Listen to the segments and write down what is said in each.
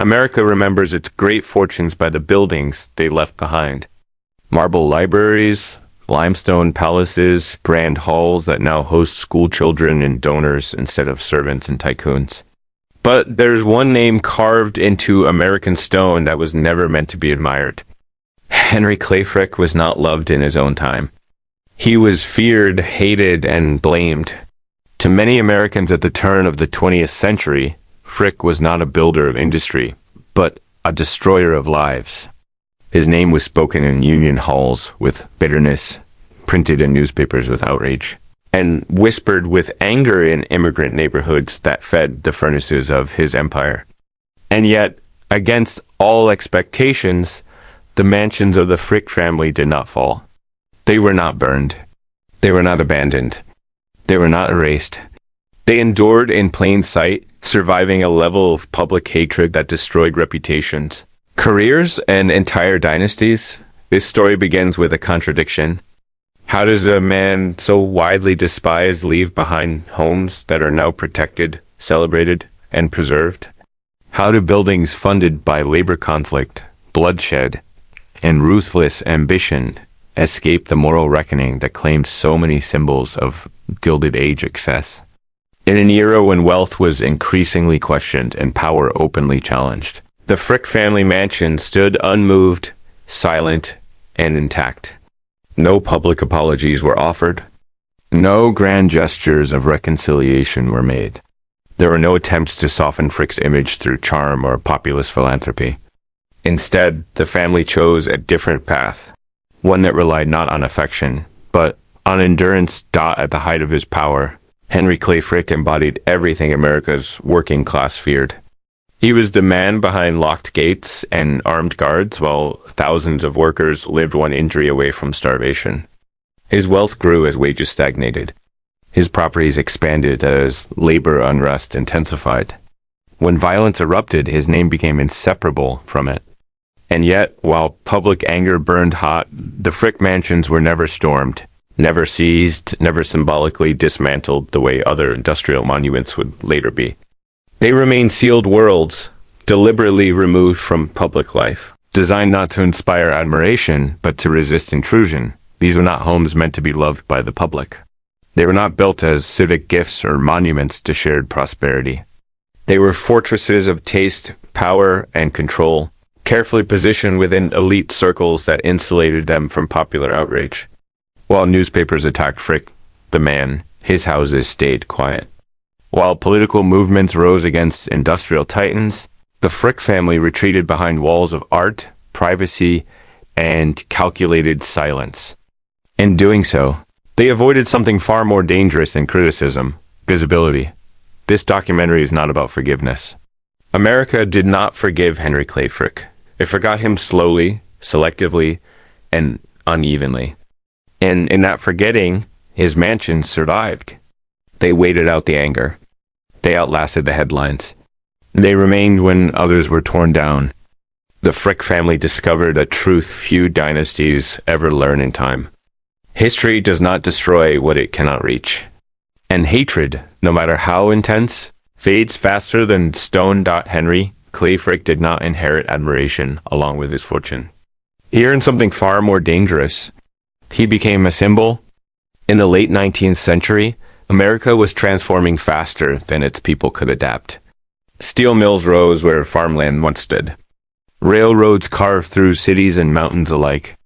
America remembers its great fortunes by the buildings they left behind. Marble libraries, limestone palaces, grand halls that now host school children and donors instead of servants and tycoons. But there's one name carved into American stone that was never meant to be admired. Henry Clay Frick was not loved in his own time. He was feared, hated, and blamed. To many Americans at the turn of the 20th century, Frick was not a builder of industry, but a destroyer of lives. His name was spoken in union halls with bitterness, printed in newspapers with outrage, and whispered with anger in immigrant neighborhoods that fed the furnaces of his empire. And yet, against all expectations, the mansions of the Frick family did not fall. They were not burned. They were not abandoned. They were not erased. They endured in plain sight, surviving a level of public hatred that destroyed reputations, careers, and entire dynasties. This story begins with a contradiction. How does a man so widely despised leave behind homes that are now protected, celebrated, and preserved? How do buildings funded by labor conflict, bloodshed, and ruthless ambition escape the moral reckoning that claimed so many symbols of Gilded Age excess? In an era when wealth was increasingly questioned and power openly challenged, the Frick family mansion stood unmoved, silent, and intact. No public apologies were offered. No grand gestures of reconciliation were made. There were no attempts to soften Frick's image through charm or populist philanthropy. Instead, the family chose a different path, one that relied not on affection, but on endurance. At the height of his power, Henry Clay Frick embodied everything America's working class feared. He was the man behind locked gates and armed guards, while thousands of workers lived one injury away from starvation. His wealth grew as wages stagnated. His properties expanded as labor unrest intensified. When violence erupted, his name became inseparable from it. And yet, while public anger burned hot, the Frick mansions were never stormed, never seized, never symbolically dismantled the way other industrial monuments would later be. They remained sealed worlds, deliberately removed from public life, designed not to inspire admiration, but to resist intrusion. These were not homes meant to be loved by the public. They were not built as civic gifts or monuments to shared prosperity. They were fortresses of taste, power, and control, carefully positioned within elite circles that insulated them from popular outrage. While newspapers attacked Frick, the man, his houses stayed quiet. While political movements rose against industrial titans, the Frick family retreated behind walls of art, privacy, and calculated silence. In doing so, they avoided something far more dangerous than criticism: visibility. This documentary is not about forgiveness. America did not forgive Henry Clay Frick. It forgot him slowly, selectively, and unevenly. And in that forgetting, his mansions survived. They waited out the anger. They outlasted the headlines. They remained when others were torn down. The Frick family discovered a truth few dynasties ever learn in time. History does not destroy what it cannot reach. And hatred, no matter how intense, fades faster than stone. Henry Clay Frick did not inherit admiration along with his fortune. He earned something far more dangerous. He became a symbol. In the late 19th century, America was transforming faster than its people could adapt. Steel mills rose where farmland once stood. Railroads carved through cities and mountains alike.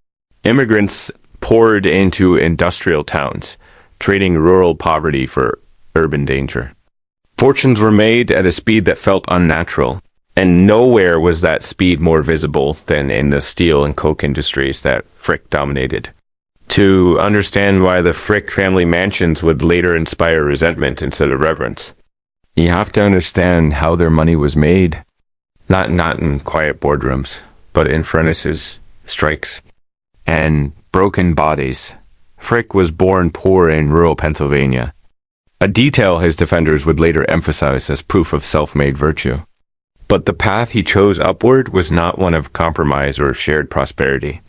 Immigrants poured into industrial towns, trading rural poverty for urban danger. Fortunes were made at a speed that felt unnatural, and nowhere was that speed more visible than in the steel and coke industries that Frick dominated. To understand why the Frick family mansions would later inspire resentment instead of reverence, you have to understand how their money was made. Not in quiet boardrooms, but in furnaces, strikes, and broken bodies. Frick was born poor in rural Pennsylvania, a detail his defenders would later emphasize as proof of self-made virtue. But the path he chose upward was not one of compromise or shared prosperity.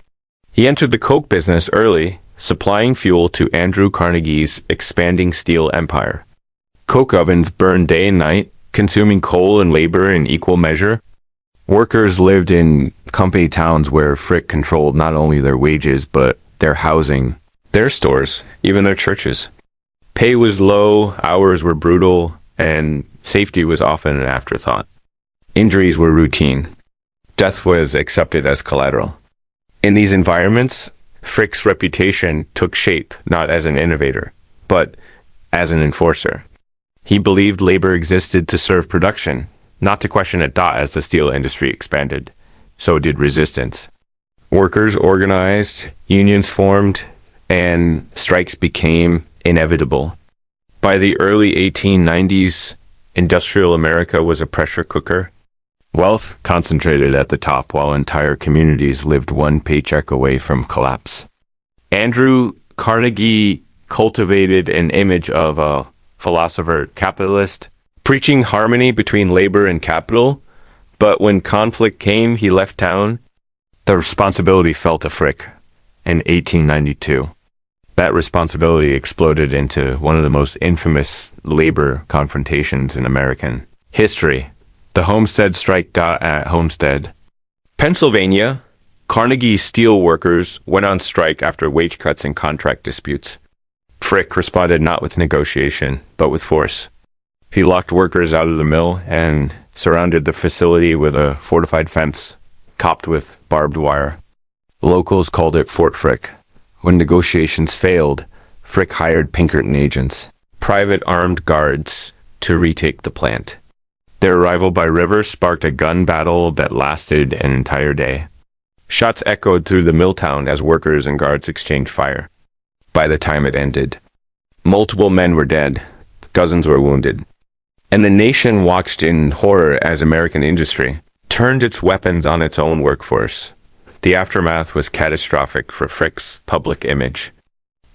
He entered the coke business early, supplying fuel to Andrew Carnegie's expanding steel empire. Coke ovens burned day and night, consuming coal and labor in equal measure. Workers lived in company towns where Frick controlled not only their wages, but their housing, their stores, even their churches. Pay was low, hours were brutal, and safety was often an afterthought. Injuries were routine. Death was accepted as collateral. In these environments, Frick's reputation took shape not as an innovator, but as an enforcer. He believed labor existed to serve production, not to question it. As the steel industry expanded, so did resistance. Workers organized, unions formed, and strikes became inevitable. By the early 1890s, industrial America was a pressure cooker. Wealth concentrated at the top while entire communities lived one paycheck away from collapse. Andrew Carnegie cultivated an image of a philosopher capitalist, preaching harmony between labor and capital, but when conflict came, he left town. The responsibility fell to Frick in 1892. That responsibility exploded into one of the most infamous labor confrontations in American history. The Homestead Strike at Homestead. Pennsylvania, Carnegie steel workers went on strike after wage cuts and contract disputes. Frick responded not with negotiation, but with force. He locked workers out of the mill and surrounded the facility with a fortified fence, topped with barbed wire. Locals called it Fort Frick. When negotiations failed, Frick hired Pinkerton agents, private armed guards, to retake the plant. Their arrival by river sparked a gun battle that lasted an entire day. Shots echoed through the mill town as workers and guards exchanged fire. By the time it ended, multiple men were dead, dozens were wounded, and the nation watched in horror as American industry turned its weapons on its own workforce. The aftermath was catastrophic for Frick's public image.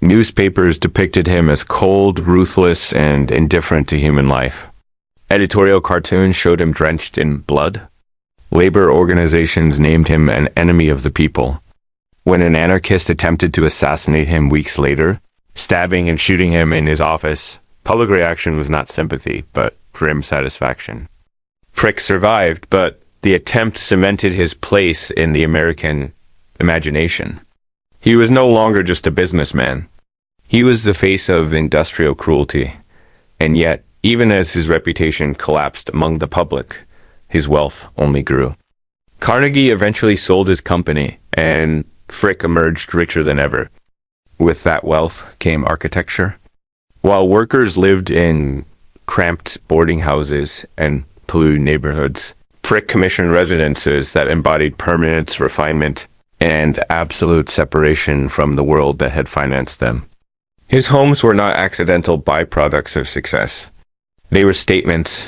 Newspapers depicted him as cold, ruthless, and indifferent to human life. Editorial cartoons showed him drenched in blood. Labor organizations named him an enemy of the people. When an anarchist attempted to assassinate him weeks later, stabbing and shooting him in his office, public reaction was not sympathy, but grim satisfaction. Frick survived, but the attempt cemented his place in the American imagination. He was no longer just a businessman. He was the face of industrial cruelty. And yet, even as his reputation collapsed among the public, his wealth only grew. Carnegie eventually sold his company, and Frick emerged richer than ever. With that wealth came architecture. While workers lived in cramped boarding houses and polluted neighborhoods, Frick commissioned residences that embodied permanence, refinement, and absolute separation from the world that had financed them. His homes were not accidental byproducts of success. They were statements.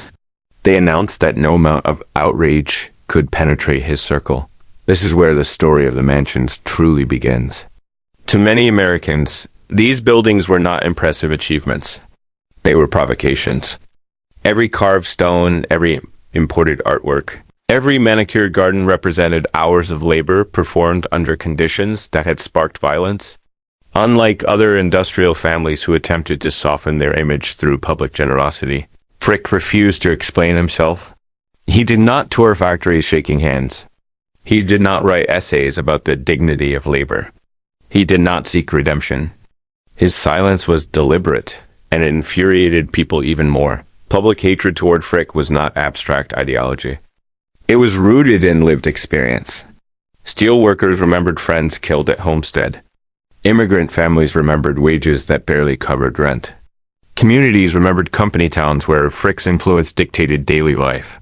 They announced that no amount of outrage could penetrate his circle. This is where the story of the mansions truly begins. To many Americans, these buildings were not impressive achievements. They were provocations. Every carved stone, every imported artwork, every manicured garden represented hours of labor performed under conditions that had sparked violence. Unlike other industrial families who attempted to soften their image through public generosity, Frick refused to explain himself. He did not tour factories shaking hands. He did not write essays about the dignity of labor. He did not seek redemption. His silence was deliberate, and it infuriated people even more. Public hatred toward Frick was not abstract ideology. It was rooted in lived experience. Steel workers remembered friends killed at Homestead. Immigrant families remembered wages that barely covered rent. Communities remembered company towns where Frick's influence dictated daily life.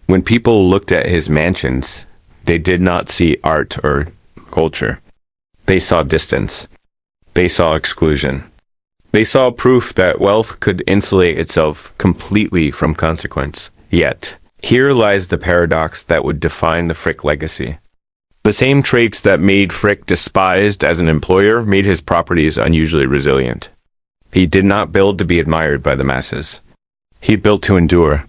When people looked at his mansions, they did not see art or culture. They saw distance. They saw exclusion. They saw proof that wealth could insulate itself completely from consequence. Yet, here lies the paradox that would define the Frick legacy. The same traits that made Frick despised as an employer made his properties unusually resilient. He did not build to be admired by the masses. He built to endure.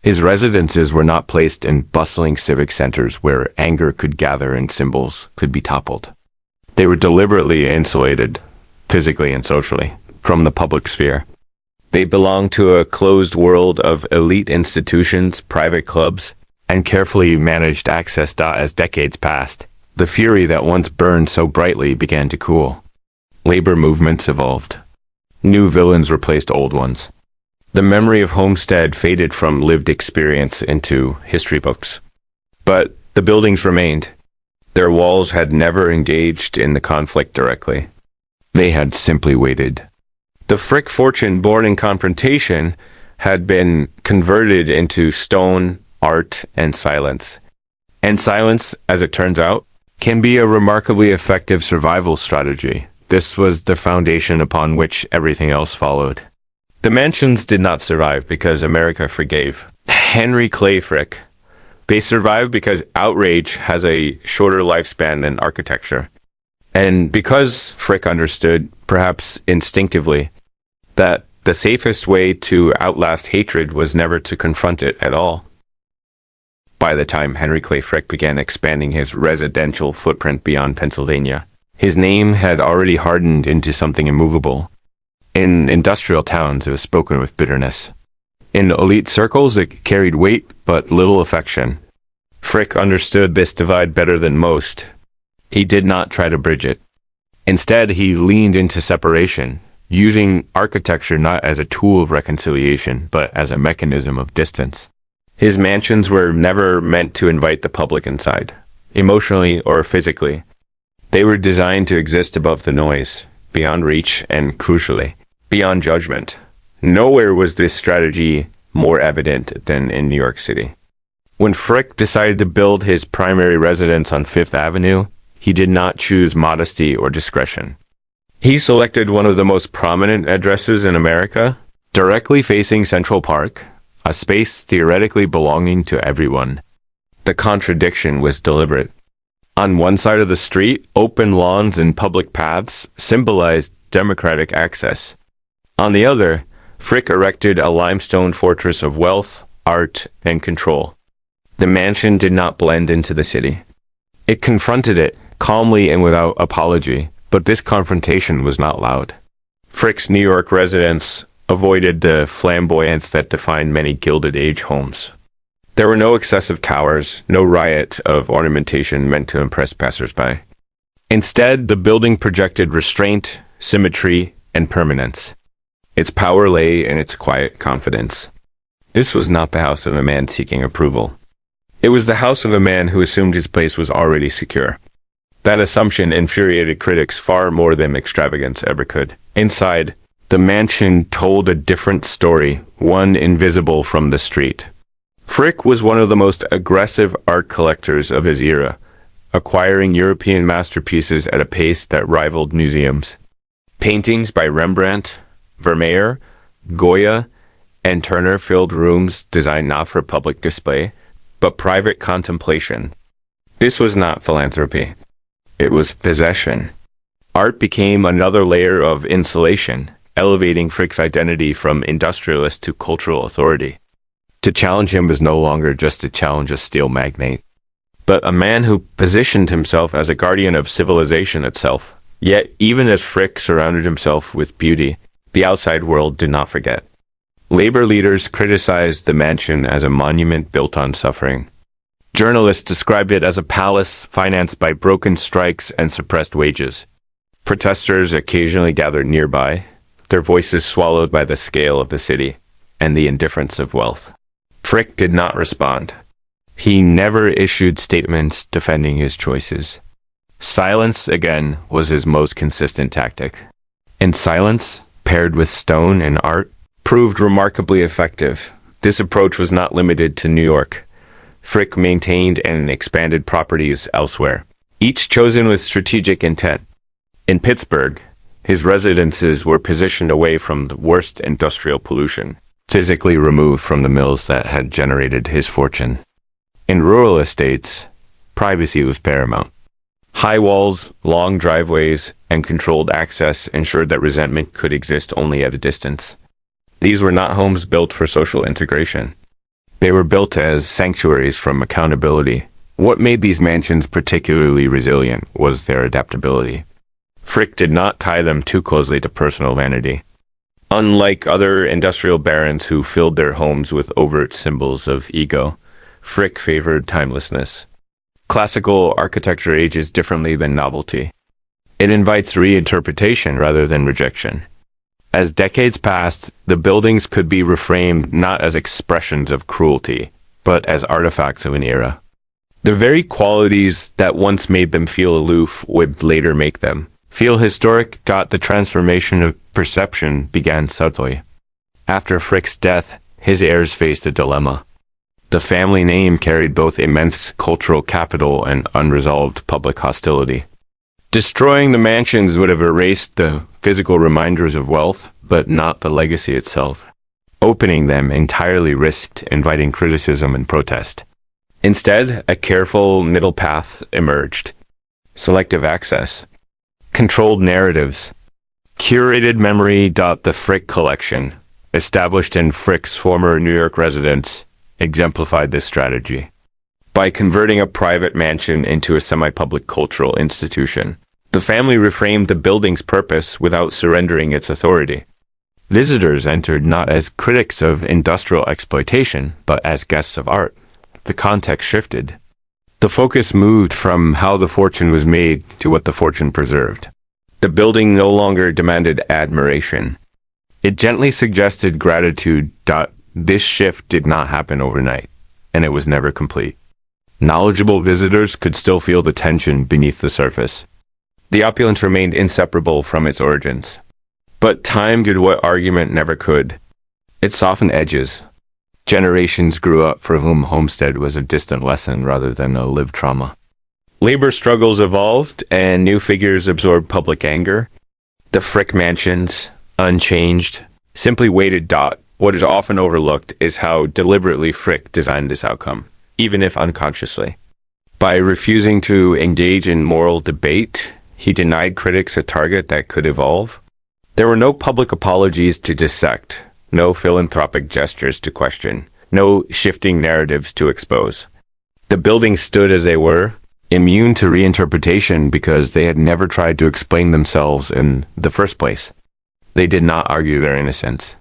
His residences were not placed in bustling civic centers where anger could gather and symbols could be toppled. They were deliberately insulated, physically and socially, from the public sphere. They belonged to a closed world of elite institutions, private clubs, and carefully managed access. As decades passed, the fury that once burned so brightly began to cool. Labor movements evolved. New villains replaced old ones. The memory of Homestead faded from lived experience into history books. But the buildings remained. Their walls had never engaged in the conflict directly. They had simply waited. The Frick fortune born in confrontation had been converted into stone, art, and silence. And silence, as it turns out, can be a remarkably effective survival strategy. This was the foundation upon which everything else followed. The mansions did not survive because America forgave. Henry Clay Frick. They survived because outrage has a shorter lifespan than architecture. And because Frick understood, perhaps instinctively, that the safest way to outlast hatred was never to confront it at all. By the time Henry Clay Frick began expanding his residential footprint beyond Pennsylvania, his name had already hardened into something immovable. In industrial towns, it was spoken with bitterness. In elite circles, it carried weight but little affection. Frick understood this divide better than most. He did not try to bridge it. Instead, he leaned into separation, using architecture not as a tool of reconciliation, but as a mechanism of distance. His mansions were never meant to invite the public inside, emotionally or physically. They were designed to exist above the noise, beyond reach, and crucially, beyond judgment. Nowhere was this strategy more evident than in New York City. When Frick decided to build his primary residence on Fifth Avenue, he did not choose modesty or discretion. He selected one of the most prominent addresses in America, directly facing Central Park, a space theoretically belonging to everyone. The contradiction was deliberate. On one side of the street, open lawns and public paths symbolized democratic access. On the other, Frick erected a limestone fortress of wealth, art, and control. The mansion did not blend into the city. It confronted it, calmly and without apology, but this confrontation was not loud. Frick's New York residence avoided the flamboyance that defined many Gilded Age homes. There were no excessive towers, no riot of ornamentation meant to impress passersby. Instead, the building projected restraint, symmetry, and permanence. Its power lay in its quiet confidence. This was not the house of a man seeking approval. It was the house of a man who assumed his place was already secure. That assumption infuriated critics far more than extravagance ever could. Inside, the mansion told a different story, one invisible from the street. Frick was one of the most aggressive art collectors of his era, acquiring European masterpieces at a pace that rivaled museums. Paintings by Rembrandt, Vermeer, Goya, and Turner filled rooms designed not for public display, but private contemplation. This was not philanthropy. It was possession. Art became another layer of insulation, elevating Frick's identity from industrialist to cultural authority. To challenge him was no longer just to challenge a steel magnate, but a man who positioned himself as a guardian of civilization itself. Yet, even as Frick surrounded himself with beauty, the outside world did not forget. Labor leaders criticized the mansion as a monument built on suffering. Journalists described it as a palace financed by broken strikes and suppressed wages. Protesters occasionally gathered nearby, their voices swallowed by the scale of the city and the indifference of wealth. Frick did not respond. He never issued statements defending his choices. Silence, again, was his most consistent tactic. And silence, paired with stone and art, proved remarkably effective. This approach was not limited to New York. Frick maintained and expanded properties elsewhere, each chosen with strategic intent. In Pittsburgh, his residences were positioned away from the worst industrial pollution, physically removed from the mills that had generated his fortune. In rural estates, privacy was paramount. High walls, long driveways, and controlled access ensured that resentment could exist only at a distance. These were not homes built for social integration. They were built as sanctuaries from accountability. What made these mansions particularly resilient was their adaptability. Frick did not tie them too closely to personal vanity. Unlike other industrial barons who filled their homes with overt symbols of ego, Frick favored timelessness. Classical architecture ages differently than novelty. It invites reinterpretation rather than rejection. As decades passed, the buildings could be reframed not as expressions of cruelty, but as artifacts of an era. The very qualities that once made them feel aloof would later make them feel historic. The transformation of perception began subtly. After Frick's death, his heirs faced a dilemma. The family name carried both immense cultural capital and unresolved public hostility. Destroying the mansions would have erased the physical reminders of wealth, but not the legacy itself. Opening them entirely risked inviting criticism and protest. Instead, a careful middle path emerged. Selective access. Controlled narratives. Curated memory. The Frick collection, established in Frick's former New York residence, exemplified this strategy. By converting a private mansion into a semi-public cultural institution, the family reframed the building's purpose without surrendering its authority. Visitors entered not as critics of industrial exploitation, but as guests of art. The context shifted. The focus moved from how the fortune was made to what the fortune preserved. The building no longer demanded admiration. It gently suggested gratitude. This shift did not happen overnight, and it was never complete. Knowledgeable visitors could still feel the tension beneath the surface. The opulence remained inseparable from its origins. But time did what argument never could. It softened edges. Generations grew up for whom homestead was a distant lesson rather than a lived trauma. Labor struggles evolved, and new figures absorbed public anger. The Frick mansions, unchanged, simply waited. What is often overlooked is how deliberately Frick designed this outcome, even if unconsciously. By refusing to engage in moral debate, he denied critics a target that could evolve. There were no public apologies to dissect, no philanthropic gestures to question, no shifting narratives to expose. The buildings stood as they were, immune to reinterpretation because they had never tried to explain themselves in the first place. They did not argue their innocence.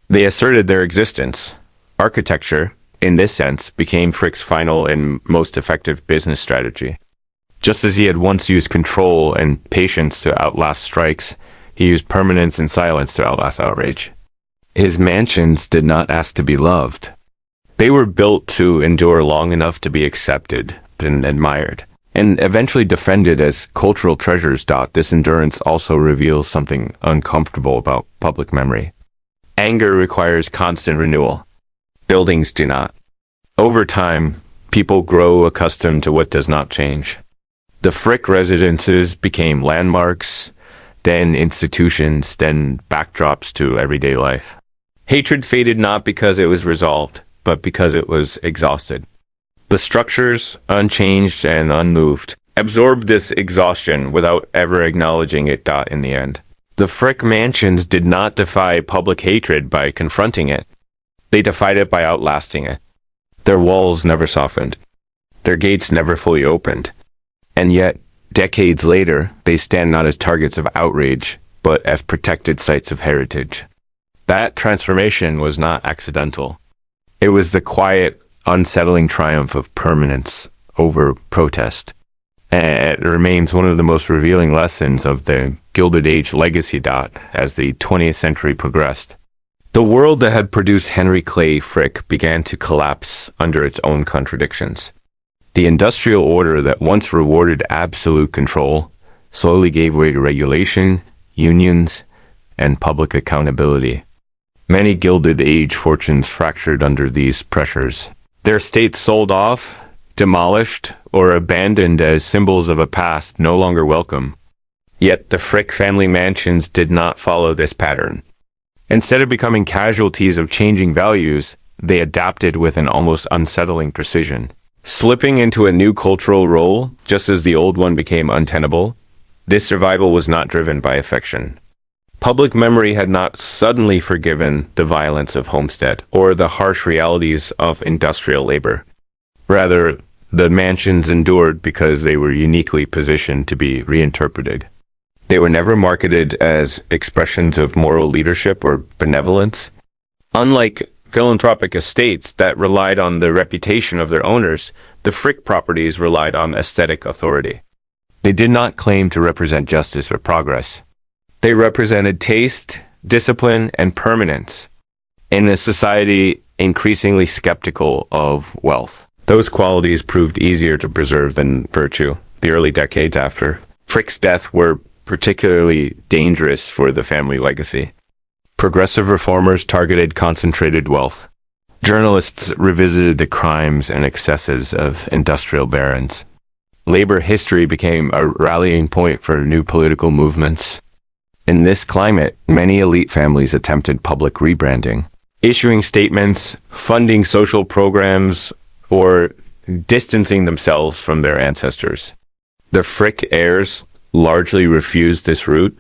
They asserted their existence. Architecture, in this sense, became Frick's final and most effective business strategy. Just as he had once used control and patience to outlast strikes, he used permanence and silence to outlast outrage. His mansions did not ask to be loved. They were built to endure long enough to be accepted and admired, and eventually defended as cultural treasures. This endurance also reveals something uncomfortable about public memory. Anger requires constant renewal. Buildings do not. Over time, people grow accustomed to what does not change. The Frick residences became landmarks, then institutions, then backdrops to everyday life. Hatred faded not because it was resolved, but because it was exhausted. The structures, unchanged and unmoved, absorbed this exhaustion without ever acknowledging it. In the end, the Frick mansions did not defy public hatred by confronting it. They defied it by outlasting it. Their walls never softened. Their gates never fully opened. And yet, decades later, they stand not as targets of outrage, but as protected sites of heritage. That transformation was not accidental. It was the quiet, unsettling triumph of permanence over protest. And it remains one of the most revealing lessons of the Gilded Age legacy. As the 20th century progressed, the world that had produced Henry Clay Frick began to collapse under its own contradictions. The industrial order that once rewarded absolute control slowly gave way to regulation, unions, and public accountability. Many Gilded Age fortunes fractured under these pressures. Their estates sold off, demolished, or abandoned as symbols of a past no longer welcome. Yet the Frick family mansions did not follow this pattern. Instead of becoming casualties of changing values, they adapted with an almost unsettling precision. Slipping into a new cultural role, just as the old one became untenable, this survival was not driven by affection. Public memory had not suddenly forgiven the violence of homestead or the harsh realities of industrial labor. Rather, the mansions endured because they were uniquely positioned to be reinterpreted. They were never marketed as expressions of moral leadership or benevolence. Unlike philanthropic estates that relied on the reputation of their owners, the Frick properties relied on aesthetic authority. They did not claim to represent justice or progress. They represented taste, discipline, and permanence in a society increasingly skeptical of wealth. Those qualities proved easier to preserve than virtue. The early decades after Frick's death were particularly dangerous for the family legacy. Progressive reformers targeted concentrated wealth. Journalists revisited the crimes and excesses of industrial barons. Labor history became a rallying point for new political movements. In this climate, many elite families attempted public rebranding, issuing statements, funding social programs, or distancing themselves from their ancestors. The Frick heirs largely refused this route.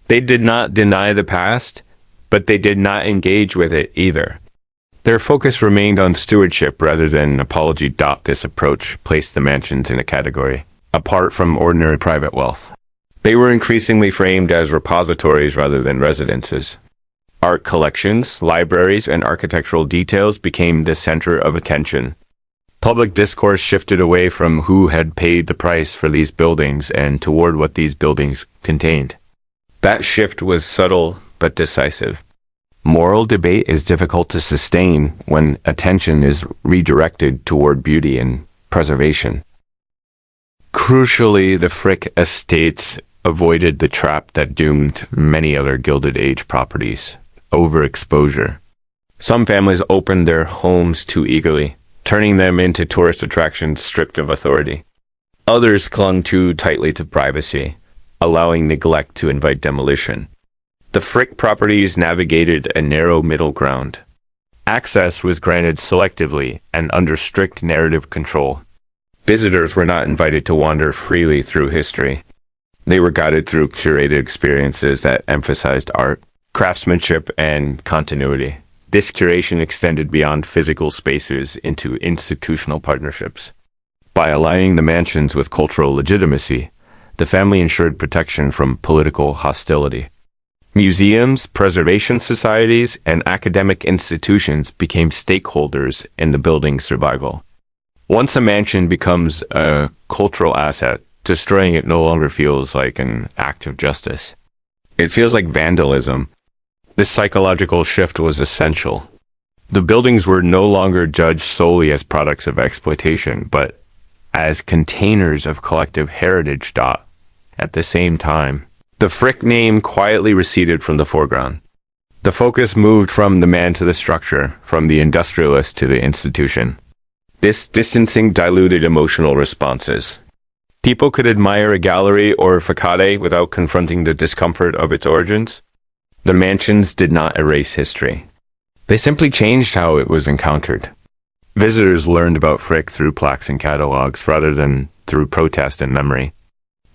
They did not deny the past, but they did not engage with it either. Their focus remained on stewardship rather than apology. This approach placed the mansions in a category apart from ordinary private wealth. They were increasingly framed as repositories rather than residences. Art collections, libraries, and architectural details became the center of attention. Public discourse shifted away from who had paid the price for these buildings and toward what these buildings contained. That shift was subtle but decisive. Moral debate is difficult to sustain when attention is redirected toward beauty and preservation. Crucially, the Frick estates avoided the trap that doomed many other Gilded Age properties: overexposure. Some families opened their homes too eagerly, turning them into tourist attractions stripped of authority. Others clung too tightly to privacy, allowing neglect to invite demolition. The Frick properties navigated a narrow middle ground. Access was granted selectively and under strict narrative control. Visitors were not invited to wander freely through history. They were guided through curated experiences that emphasized art, craftsmanship, and continuity. This curation extended beyond physical spaces into institutional partnerships. By aligning the mansions with cultural legitimacy, the family ensured protection from political hostility. Museums, preservation societies, and academic institutions became stakeholders in the building's survival. Once a mansion becomes a cultural asset, destroying it no longer feels like an act of justice. It feels like vandalism. This psychological shift was essential. The buildings were no longer judged solely as products of exploitation, but as containers of collective heritage. At the same time, the Frick name quietly receded from the foreground. The focus moved from the man to the structure, from the industrialist to the institution. This distancing diluted emotional responses. People could admire a gallery or a facade without confronting the discomfort of its origins. The mansions did not erase history. They simply changed how it was encountered. Visitors learned about Frick through plaques and catalogs rather than through protest and memory.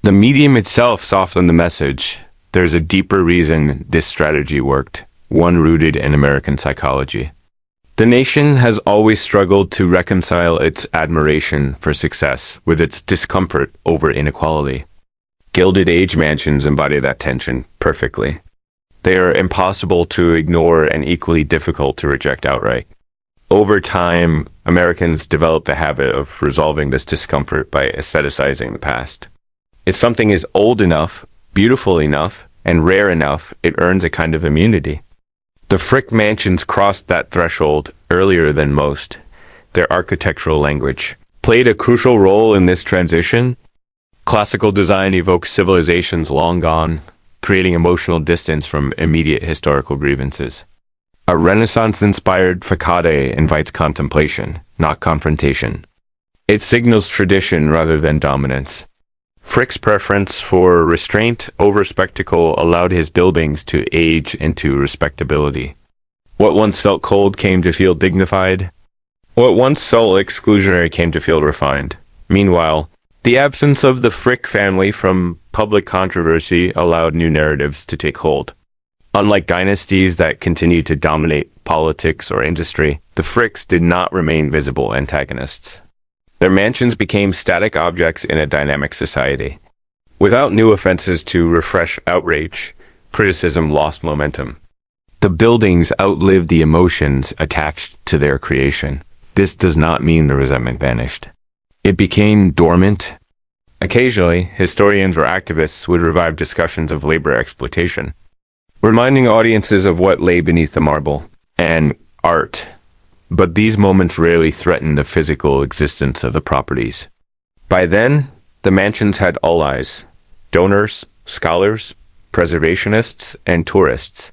The medium itself softened the message. There's a deeper reason this strategy worked, one rooted in American psychology. The nation has always struggled to reconcile its admiration for success with its discomfort over inequality. Gilded Age mansions embody that tension perfectly. They are impossible to ignore and equally difficult to reject outright. Over time, Americans developed the habit of resolving this discomfort by aestheticizing the past. If something is old enough, beautiful enough, and rare enough, it earns a kind of immunity. The Frick mansions crossed that threshold earlier than most. Their architectural language played a crucial role in this transition. Classical design evokes civilizations long gone, creating emotional distance from immediate historical grievances. A Renaissance-inspired facade invites contemplation, not confrontation. It signals tradition rather than dominance. Frick's preference for restraint over spectacle allowed his buildings to age into respectability. What once felt cold came to feel dignified. What once felt exclusionary came to feel refined. Meanwhile, the absence of the Frick family from public controversy allowed new narratives to take hold. Unlike dynasties that continued to dominate politics or industry, the Fricks did not remain visible antagonists. Their mansions became static objects in a dynamic society. Without new offenses to refresh outrage, criticism lost momentum. The The buildings outlived the emotions attached to their creation. This does not mean the resentment vanished. It became dormant. Occasionally, historians or activists would revive discussions of labor exploitation, reminding audiences of what lay beneath the marble and art. But these moments rarely threatened the physical existence of the properties. By then, the mansions had all eyes: donors, scholars, preservationists, and tourists.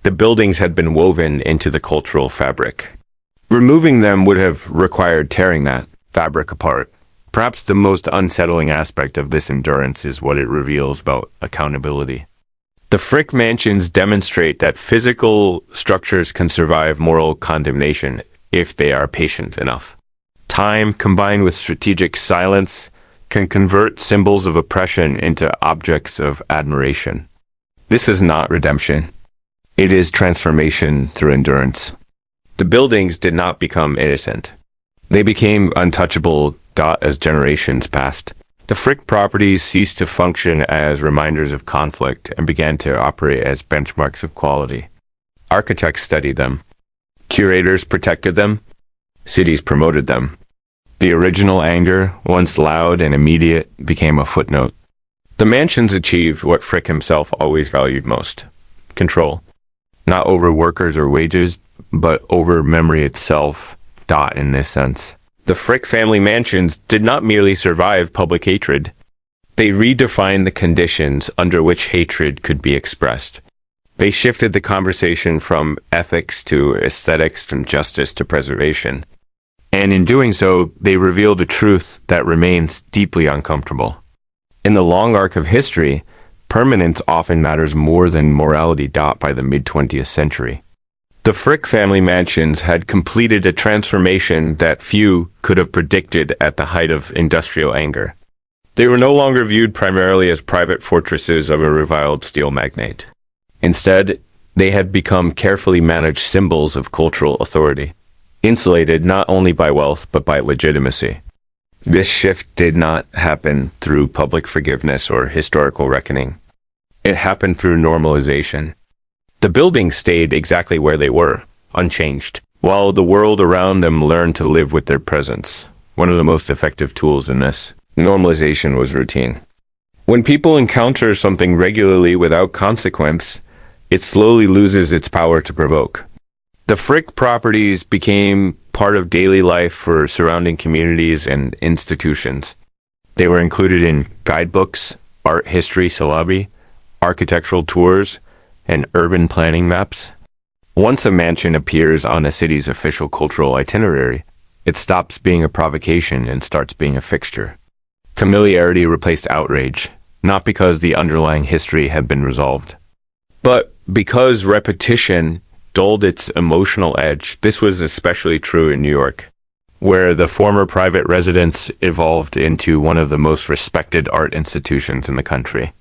The buildings had been woven into the cultural fabric. Removing them would have required tearing that fabric apart. Perhaps the most unsettling aspect of this endurance is what it reveals about accountability. The Frick mansions demonstrate that physical structures can survive moral condemnation if they are patient enough. Time, combined with strategic silence, can convert symbols of oppression into objects of admiration. This is not redemption. It is transformation through endurance. The buildings did not become innocent. They became untouchable as generations passed. The Frick properties ceased to function as reminders of conflict and began to operate as benchmarks of quality. Architects studied them. Curators protected them. Cities promoted them. The original anger, once loud and immediate, became a footnote. The mansions achieved what Frick himself always valued most: control. Not over workers or wages, but over memory itself. In this sense, the Frick family mansions did not merely survive public hatred. They redefined the conditions under which hatred could be expressed. They shifted the conversation from ethics to aesthetics, from justice to preservation. And in doing so, they revealed a truth that remains deeply uncomfortable. In the long arc of history, permanence often matters more than morality. By the mid-20th century, the Frick family mansions had completed a transformation that few could have predicted at the height of industrial anger. They were no longer viewed primarily as private fortresses of a reviled steel magnate. Instead, they had become carefully managed symbols of cultural authority, insulated not only by wealth but by legitimacy. This shift did not happen through public forgiveness or historical reckoning. It happened through normalization. The buildings stayed exactly where they were, unchanged, while the world around them learned to live with their presence. One of the most effective tools in this normalization was routine. When people encounter something regularly without consequence, it slowly loses its power to provoke. The Frick properties became part of daily life for surrounding communities and institutions. They were included in guidebooks, art history syllabi, architectural tours, and urban planning maps. Once a mansion appears on a city's official cultural itinerary, it stops being a provocation and starts being a fixture. Familiarity replaced outrage, not because the underlying history had been resolved, but because repetition dulled its emotional edge. This was especially true in New York, where the former private residence evolved into one of the most respected art institutions in the country.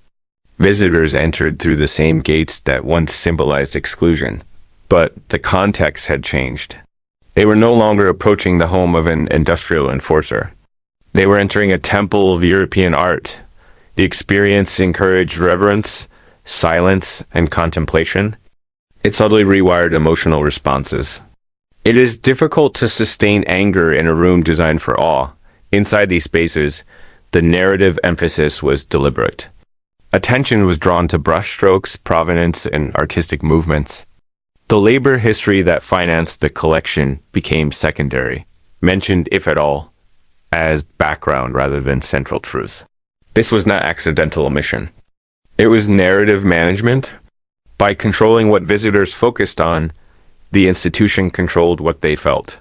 Visitors entered through the same gates that once symbolized exclusion, but the context had changed. They were no longer approaching the home of an industrial enforcer. They were entering a temple of European art. The experience encouraged reverence, silence, and contemplation. It subtly rewired emotional responses. It is difficult to sustain anger in a room designed for awe. Inside these spaces, the narrative emphasis was deliberate. Attention was drawn to brushstrokes, provenance, and artistic movements. The labor history that financed the collection became secondary, mentioned, if at all, as background rather than central truth. This was not accidental omission. It was narrative management. By controlling what visitors focused on, the institution controlled what they felt.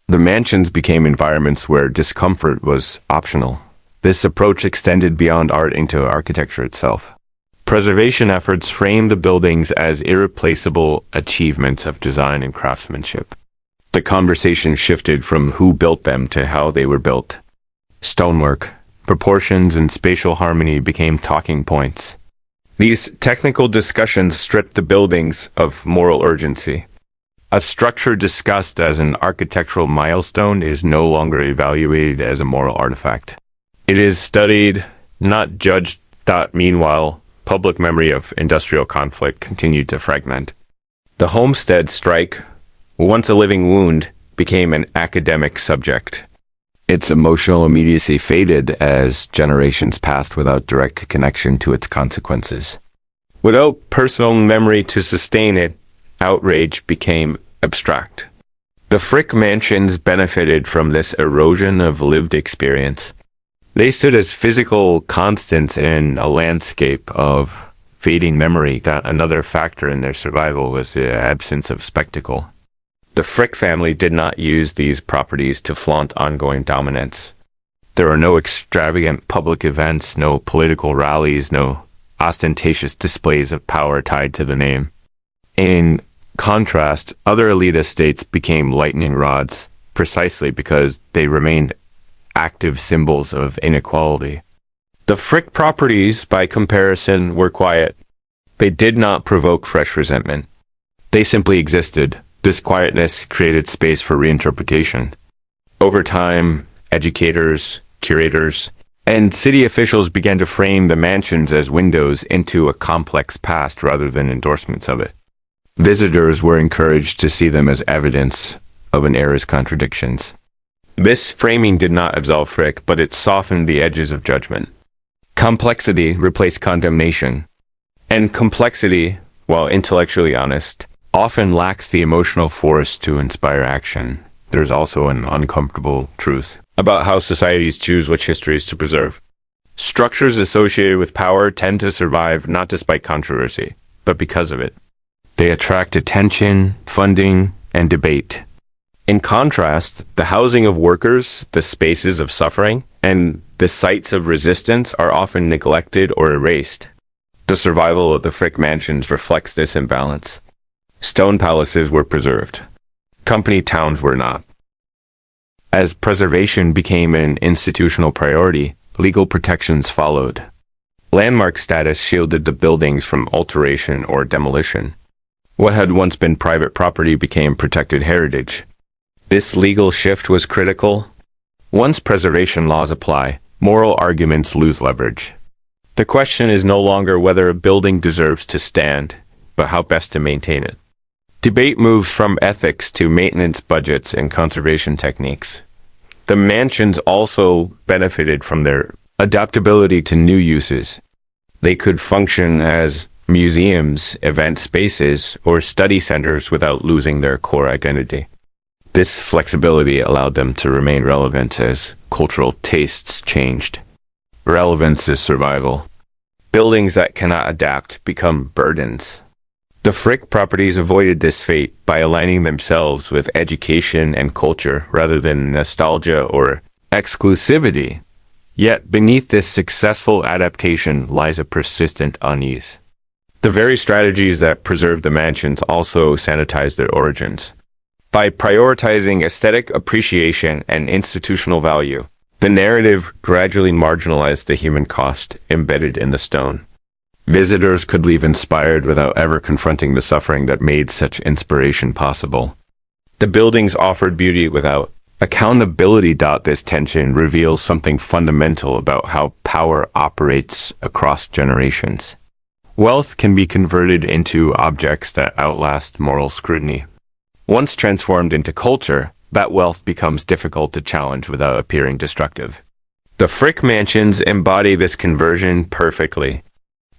The mansions became environments where discomfort was optional. This approach extended beyond art into architecture itself. Preservation efforts framed the buildings as irreplaceable achievements of design and craftsmanship. The conversation shifted from who built them to how they were built. Stonework, proportions, and spatial harmony became talking points. These technical discussions stripped the buildings of moral urgency. A structure discussed as an architectural milestone is no longer evaluated as a moral artifact. It is studied, not judged. Meanwhile, public memory of industrial conflict continued to fragment. The homestead strike, once a living wound, became an academic subject. Its emotional immediacy faded as generations passed without direct connection to its consequences. Without personal memory to sustain it, outrage became abstract. The Frick mansions benefited from this erosion of lived experience. They stood as physical constants in a landscape of fading memory. Another factor in their survival was the absence of spectacle. The Frick family did not use these properties to flaunt ongoing dominance. There were no extravagant public events, no political rallies, no ostentatious displays of power tied to the name. In contrast, other elite estates became lightning rods precisely because they remained active symbols of inequality. The Frick properties, by comparison, were quiet. They did not provoke fresh resentment. They simply existed. This quietness created space for reinterpretation. Over time, educators, curators, and city officials began to frame the mansions as windows into a complex past rather than endorsements of it. Visitors were encouraged to see them as evidence of an era's contradictions. This framing did not absolve Frick, but it softened the edges of judgment. Complexity replaced condemnation. And complexity, while intellectually honest, often lacks the emotional force to inspire action. There's also an uncomfortable truth about how societies choose which histories to preserve. Structures associated with power tend to survive not despite controversy, but because of it. They attract attention, funding, and debate. In contrast, the housing of workers, the spaces of suffering, and the sites of resistance are often neglected or erased. The survival of the Frick mansions reflects this imbalance. Stone palaces were preserved. Company towns were not. As preservation became an institutional priority, legal protections followed. Landmark status shielded the buildings from alteration or demolition. What had once been private property became protected heritage. This legal shift was critical. Once preservation laws apply, moral arguments lose leverage. The question is no longer whether a building deserves to stand, but how best to maintain it. Debate moves from ethics to maintenance budgets and conservation techniques. The mansions also benefited from their adaptability to new uses. They could function as museums, event spaces, or study centers without losing their core identity. This flexibility allowed them to remain relevant as cultural tastes changed. Relevance is survival. Buildings that cannot adapt become burdens. The Frick properties avoided this fate by aligning themselves with education and culture rather than nostalgia or exclusivity. Yet beneath this successful adaptation lies a persistent unease. The very strategies that preserved the mansions also sanitized their origins. By prioritizing aesthetic appreciation and institutional value, the narrative gradually marginalized the human cost embedded in the stone. Visitors could leave inspired without ever confronting the suffering that made such inspiration possible. The buildings offered beauty without accountability. This tension reveals something fundamental about how power operates across generations. Wealth can be converted into objects that outlast moral scrutiny. Once transformed into culture, that wealth becomes difficult to challenge without appearing destructive. The Frick mansions embody this conversion perfectly.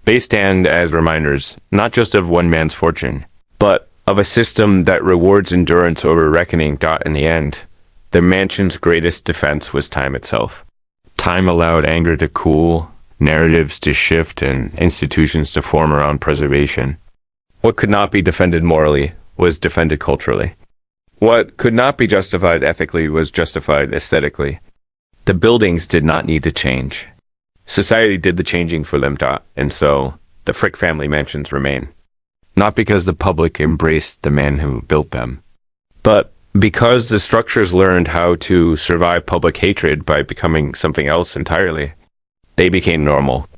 They stand as reminders, not just of one man's fortune, but of a system that rewards endurance over reckoning. In the end, the mansion's greatest defense was time itself. Time allowed anger to cool, narratives to shift, and institutions to form around preservation. What could not be defended morally was defended culturally. What could not be justified ethically was justified aesthetically. The buildings did not need to change. Society did the changing for them, and so the Frick family mansions remain. Not because the public embraced the man who built them, but because the structures learned how to survive public hatred by becoming something else entirely. They became normal.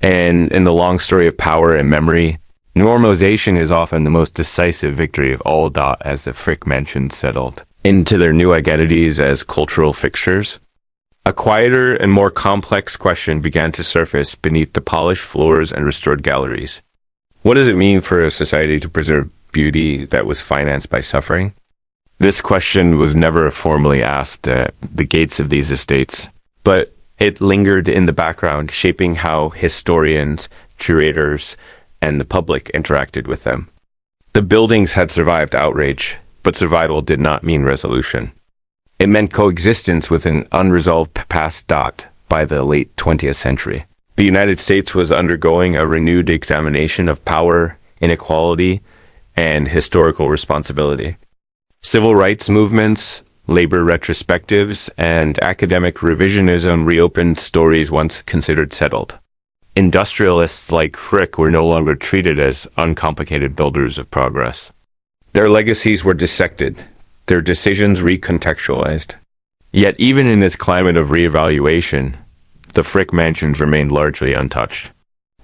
And in the long story of power and memory, normalization is often the most decisive victory of all. As the Frick mansions settled into their new identities as cultural fixtures, a quieter and more complex question began to surface beneath the polished floors and restored galleries. What does it mean for a society to preserve beauty that was financed by suffering? This question was never formally asked at the gates of these estates, but it lingered in the background, shaping how historians, curators, and the public interacted with them. The buildings had survived outrage, but survival did not mean resolution. It meant coexistence with an unresolved past dot by the late 20th century. The United States was undergoing a renewed examination of power, inequality, and historical responsibility. Civil rights movements, labor retrospectives, and academic revisionism reopened stories once considered settled. Industrialists like Frick were no longer treated as uncomplicated builders of progress. Their legacies were dissected, their decisions recontextualized. Yet even in this climate of reevaluation, the Frick mansions remained largely untouched.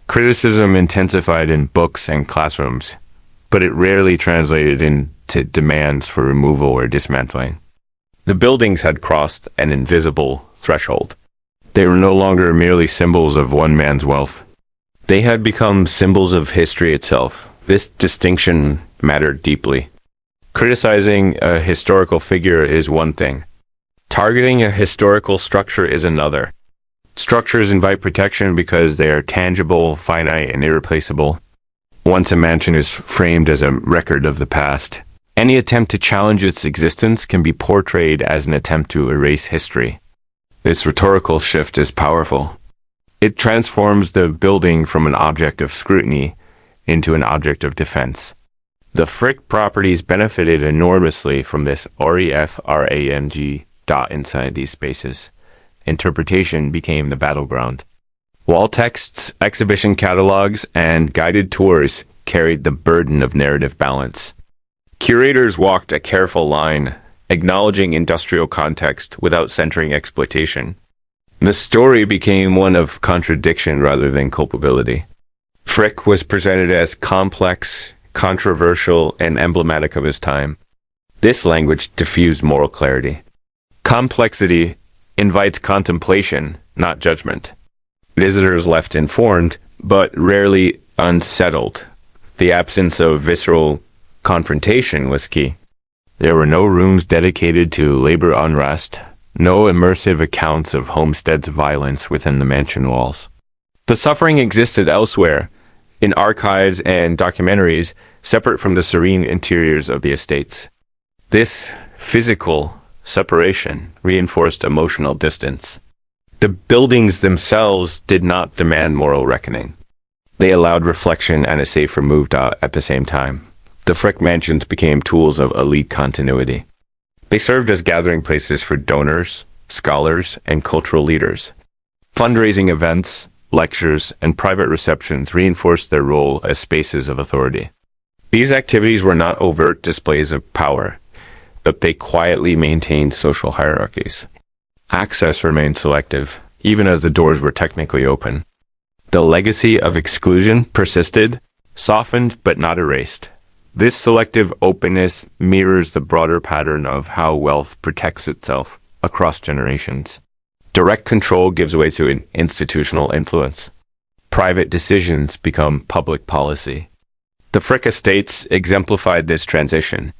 Criticism intensified in books and classrooms, but it rarely translated into demands for removal or dismantling. The buildings had crossed an invisible threshold. They were no longer merely symbols of one man's wealth. They had become symbols of history itself. This distinction mattered deeply. Criticizing a historical figure is one thing. Targeting a historical structure is another. Structures invite protection because they are tangible, finite, and irreplaceable. Once a mansion is framed as a record of the past, any attempt to challenge its existence can be portrayed as an attempt to erase history. This rhetorical shift is powerful. It transforms the building from an object of scrutiny into an object of defense. The Frick properties benefited enormously from this REFRANG dot inside these spaces. Interpretation became the battleground. Wall texts, exhibition catalogs, and guided tours carried the burden of narrative balance. Curators walked a careful line, acknowledging industrial context without centering exploitation. The story became one of contradiction rather than culpability. Frick was presented as complex, controversial, and emblematic of his time. This language diffused moral clarity. Complexity invites contemplation, not judgment. Visitors left informed, but rarely unsettled. The absence of visceral confrontation was key. There were no rooms dedicated to labor unrest, no immersive accounts of homesteads' violence within the mansion walls. The suffering existed elsewhere, in archives and documentaries, separate from the serene interiors of the estates. This physical separation reinforced emotional distance. The buildings themselves did not demand moral reckoning. They allowed reflection and a safer move at the same time. The Frick mansions became tools of elite continuity. They served as gathering places for donors, scholars, and cultural leaders. Fundraising events, lectures, and private receptions reinforced their role as spaces of authority. These activities were not overt displays of power, but they quietly maintained social hierarchies. Access remained selective, even as the doors were technically open. The legacy of exclusion persisted, softened but not erased. This selective openness mirrors the broader pattern of how wealth protects itself across generations. Direct control gives way to institutional influence. Private decisions become public policy. The Frick estates exemplified this transition.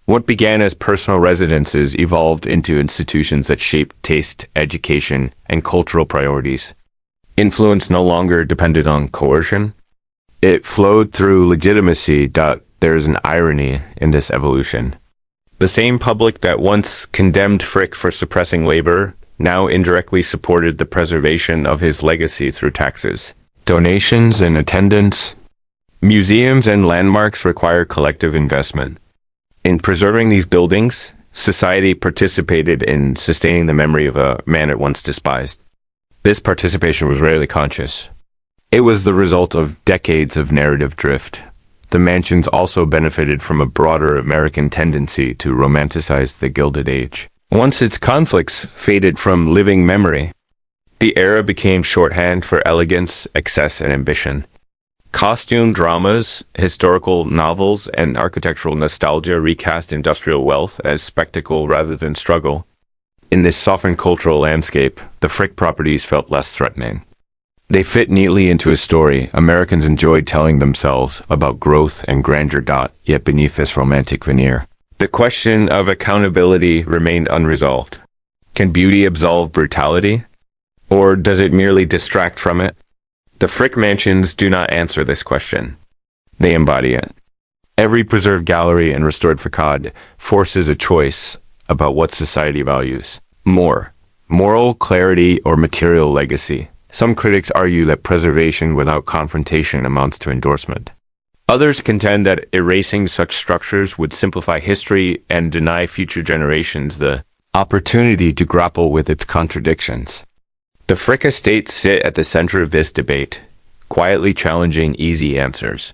What began as personal residences evolved into institutions that shaped taste, education, and cultural priorities. Influence no longer depended on coercion. It flowed through legitimacy. There is an irony in this evolution. The same public that once condemned Frick for suppressing labor now indirectly supported the preservation of his legacy through taxes, donations, and attendance. Museums and landmarks require collective investment. In preserving these buildings, society participated in sustaining the memory of a man it once despised. This participation was rarely conscious. It was the result of decades of narrative drift. The mansions also benefited from a broader American tendency to romanticize the Gilded Age. Once its conflicts faded from living memory, the era became shorthand for elegance, excess, and ambition. Costume dramas, historical novels, and architectural nostalgia recast industrial wealth as spectacle rather than struggle. In this softened cultural landscape, the Frick properties felt less threatening. They fit neatly into a story Americans enjoyed telling themselves about growth and grandeur. Yet beneath this romantic veneer, the question of accountability remained unresolved. Can beauty absolve brutality? Or does it merely distract from it? The Frick mansions do not answer this question. They embody it. Every preserved gallery and restored facade forces a choice about what society values. More, moral clarity or material legacy. Some critics argue that preservation without confrontation amounts to endorsement. Others contend that erasing such structures would simplify history and deny future generations the opportunity to grapple with its contradictions. The Frick estates sit at the center of this debate, quietly challenging easy answers.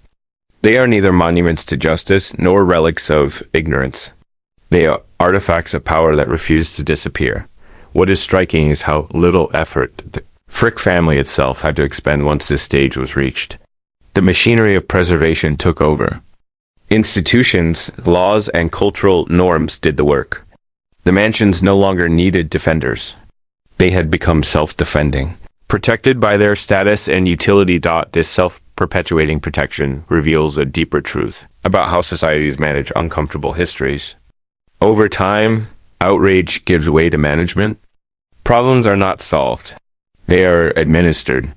They are neither monuments to justice nor relics of ignorance. They are artifacts of power that refuse to disappear. What is striking is how little effort the Frick family itself had to expend once this stage was reached. The machinery of preservation took over. Institutions, laws, and cultural norms did the work. The mansions no longer needed defenders. They had become self-defending. Protected by their status and utility. This self-perpetuating protection reveals a deeper truth about how societies manage uncomfortable histories. Over time, outrage gives way to management. Problems are not solved. They are administered.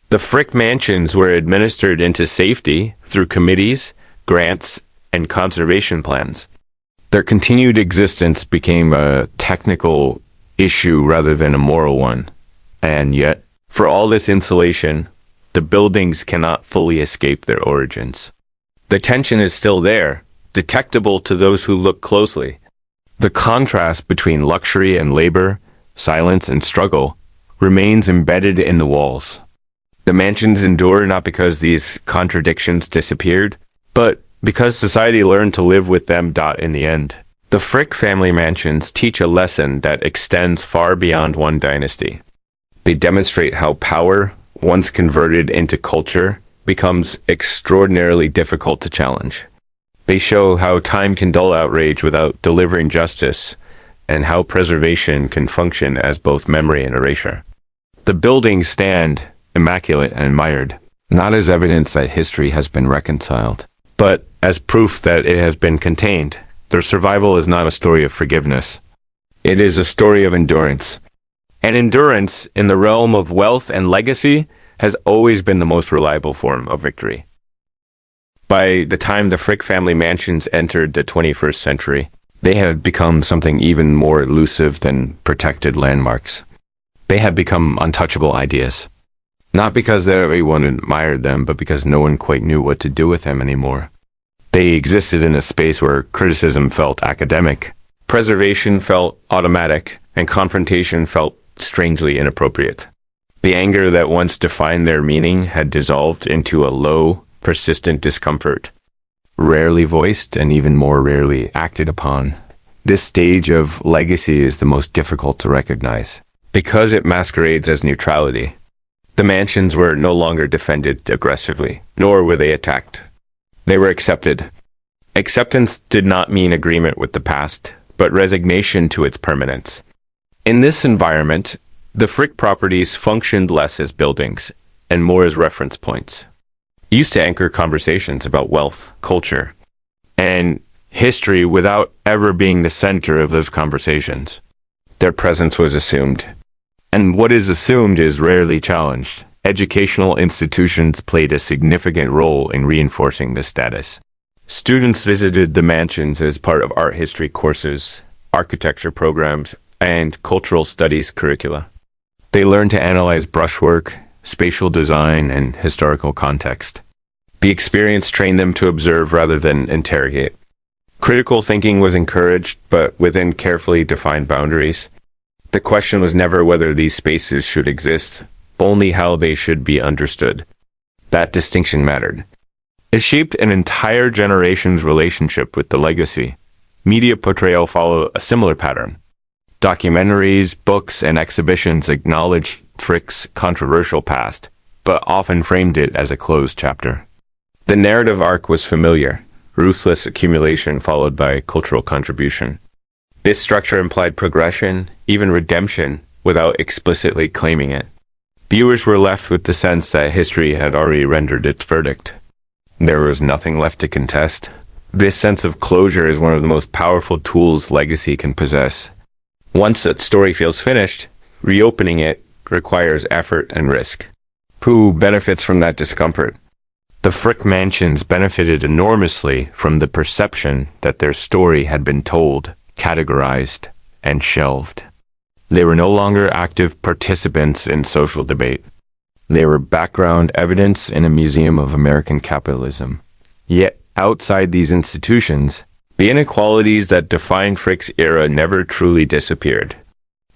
The Frick mansions were administered into safety through committees, grants, and conservation plans. Their continued existence became a technical issue rather than a moral one. And yet, for all this insulation, the buildings cannot fully escape their origins. The tension is still there, detectable to those who look closely. The contrast between luxury and labor, silence and struggle, remains embedded in the walls. The mansions endure not because these contradictions disappeared, but because society learned to live with them. In the end, the Frick family mansions teach a lesson that extends far beyond one dynasty. They demonstrate how power, once converted into culture, becomes extraordinarily difficult to challenge. They show how time can dull outrage without delivering justice, and how preservation can function as both memory and erasure. The buildings stand immaculate and admired, not as evidence that history has been reconciled, but as proof that it has been contained. Their survival is not a story of forgiveness. It is a story of endurance. And endurance, in the realm of wealth and legacy, has always been the most reliable form of victory. By the time the Frick family mansions entered the 21st century, they had become something even more elusive than protected landmarks. They had become untouchable ideas. Not because everyone admired them, but because no one quite knew what to do with them anymore. They existed in a space where criticism felt academic, preservation felt automatic, and confrontation felt strangely inappropriate. The anger that once defined their meaning had dissolved into a low, persistent discomfort, rarely voiced and even more rarely acted upon. This stage of legacy is the most difficult to recognize, because it masquerades as neutrality. The mansions were no longer defended aggressively, nor were they attacked. They were accepted. Acceptance did not mean agreement with the past, but resignation to its permanence. In this environment, the Frick properties functioned less as buildings and more as reference points. It used to anchor conversations about wealth, culture, and history without ever being the center of those conversations. Their presence was assumed. And what is assumed is rarely challenged. Educational institutions played a significant role in reinforcing this status. Students visited the mansions as part of art history courses, architecture programs, and cultural studies curricula. They learned to analyze brushwork, spatial design, and historical context. The experience trained them to observe rather than interrogate. Critical thinking was encouraged, but within carefully defined boundaries. The question was never whether these spaces should exist, only how they should be understood. That distinction mattered. It shaped an entire generation's relationship with the legacy. Media portrayal followed a similar pattern. Documentaries, books, and exhibitions acknowledged Frick's controversial past, but often framed it as a closed chapter. The narrative arc was familiar: ruthless accumulation followed by cultural contribution. This structure implied progression, even redemption, without explicitly claiming it. Viewers were left with the sense that history had already rendered its verdict. There was nothing left to contest. This sense of closure is one of the most powerful tools legacy can possess. Once a story feels finished, reopening it requires effort and risk. Who benefits from that discomfort? The Frick mansions benefited enormously from the perception that their story had been told, categorized, and shelved. They were no longer active participants in social debate. They were background evidence in a museum of American capitalism. Yet, outside these institutions, the inequalities that defined Frick's era never truly disappeared.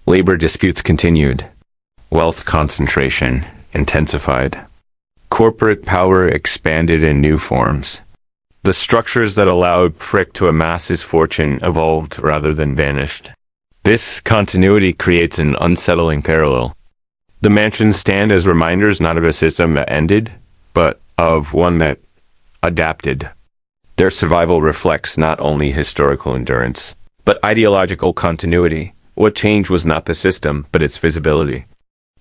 Labor disputes continued. Wealth concentration intensified. Corporate power expanded in new forms. The structures that allowed Frick to amass his fortune evolved rather than vanished. This continuity creates an unsettling parallel. The mansions stand as reminders not of a system that ended, but of one that adapted. Their survival reflects not only historical endurance, but ideological continuity. What changed was not the system, but its visibility.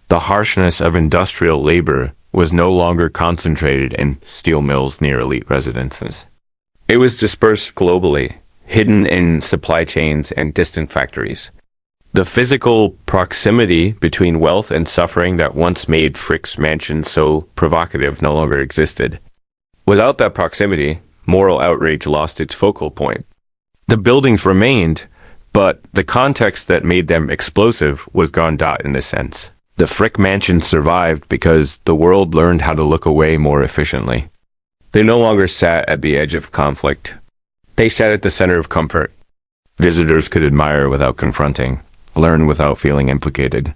The harshness of industrial labor was no longer concentrated in steel mills near elite residences. It was dispersed globally, hidden in supply chains and distant factories. The physical proximity between wealth and suffering that once made Frick's mansion so provocative no longer existed. Without that proximity, moral outrage lost its focal point. The buildings remained, but the context that made them explosive was gone. In this sense. The Frick mansions survived because the world learned how to look away more efficiently. They no longer sat at the edge of conflict. They sat at the center of comfort. Visitors could admire without confronting, learn without feeling implicated.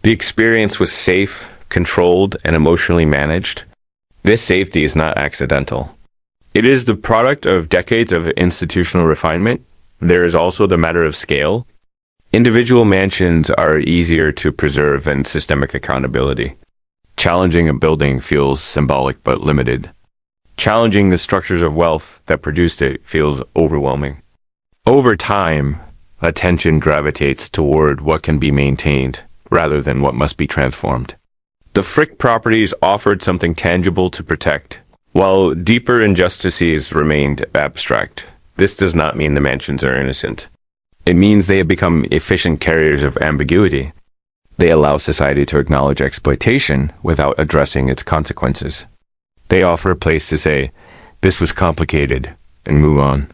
The experience was safe, controlled, and emotionally managed. This safety is not accidental. It is the product of decades of institutional refinement. There is also the matter of scale. Individual mansions are easier to preserve than systemic accountability. Challenging a building feels symbolic but limited. Challenging the structures of wealth that produced it feels overwhelming. Over time, attention gravitates toward what can be maintained rather than what must be transformed. The Frick properties offered something tangible to protect, while deeper injustices remained abstract. This does not mean the mansions are innocent. It means they have become efficient carriers of ambiguity. They allow society to acknowledge exploitation without addressing its consequences. They offer a place to say, "This was complicated," and move on.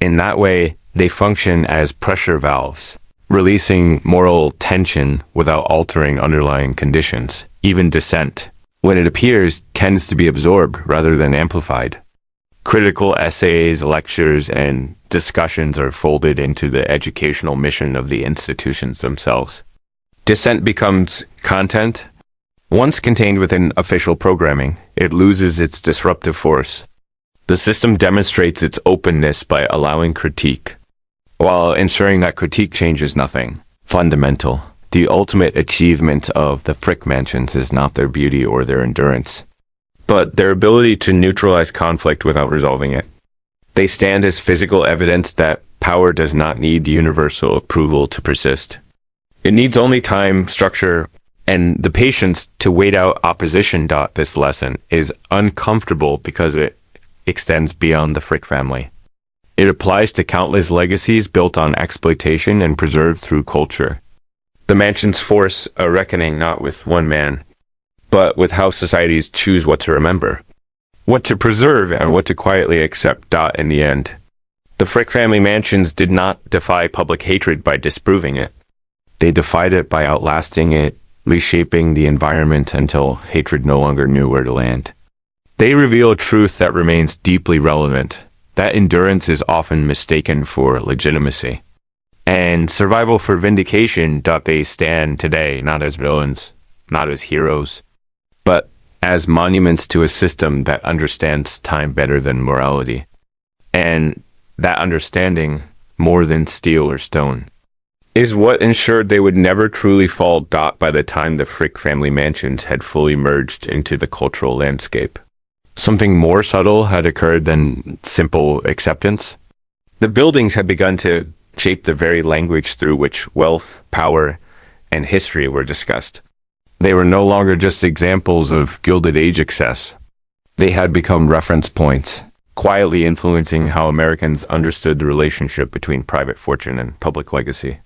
In that way, they function as pressure valves, releasing moral tension without altering underlying conditions. Even dissent, when it appears, tends to be absorbed rather than amplified. Critical essays, lectures, and discussions are folded into the educational mission of the institutions themselves. Dissent becomes content. Once contained within official programming, it loses its disruptive force. The system demonstrates its openness by allowing critique, while ensuring that critique changes nothing fundamental. The ultimate achievement of the Frick mansions is not their beauty or their endurance, but their ability to neutralize conflict without resolving it. They stand as physical evidence that power does not need universal approval to persist. It needs only time, structure, and the patience to wait out opposition. This lesson is uncomfortable because it extends beyond the Frick family. It applies to countless legacies built on exploitation and preserved through culture. The mansions force a reckoning not with one man, but with how societies choose what to remember, what to preserve, and what to quietly accept. In the end, the Frick family mansions did not defy public hatred by disproving it. They defied it by outlasting it, reshaping the environment until hatred no longer knew where to land. They reveal a truth that remains deeply relevant, that endurance is often mistaken for legitimacy, and survival for vindication. They stand today not as villains, not as heroes, but as monuments to a system that understands time better than morality, and that understanding, more than steel or stone, is what ensured they would never truly fall. By the time the Frick family mansions had fully merged into the cultural landscape, something more subtle had occurred than simple acceptance. The buildings had begun to shape the very language through which wealth, power, and history were discussed. They were no longer just examples of Gilded Age excess. They had become reference points, quietly influencing how Americans understood the relationship between private fortune and public legacy.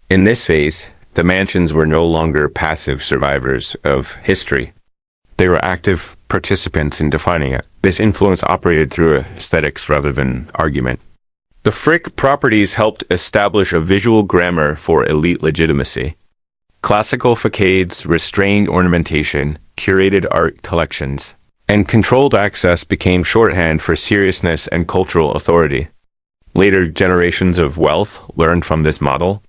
In this phase, the mansions were no longer passive survivors of history. They were active participants in defining it. This influence operated through aesthetics rather than argument. The Frick properties helped establish a visual grammar for elite legitimacy. Classical facades, restrained ornamentation, curated art collections, and controlled access became shorthand for seriousness and cultural authority. Later generations of wealth learned from this model.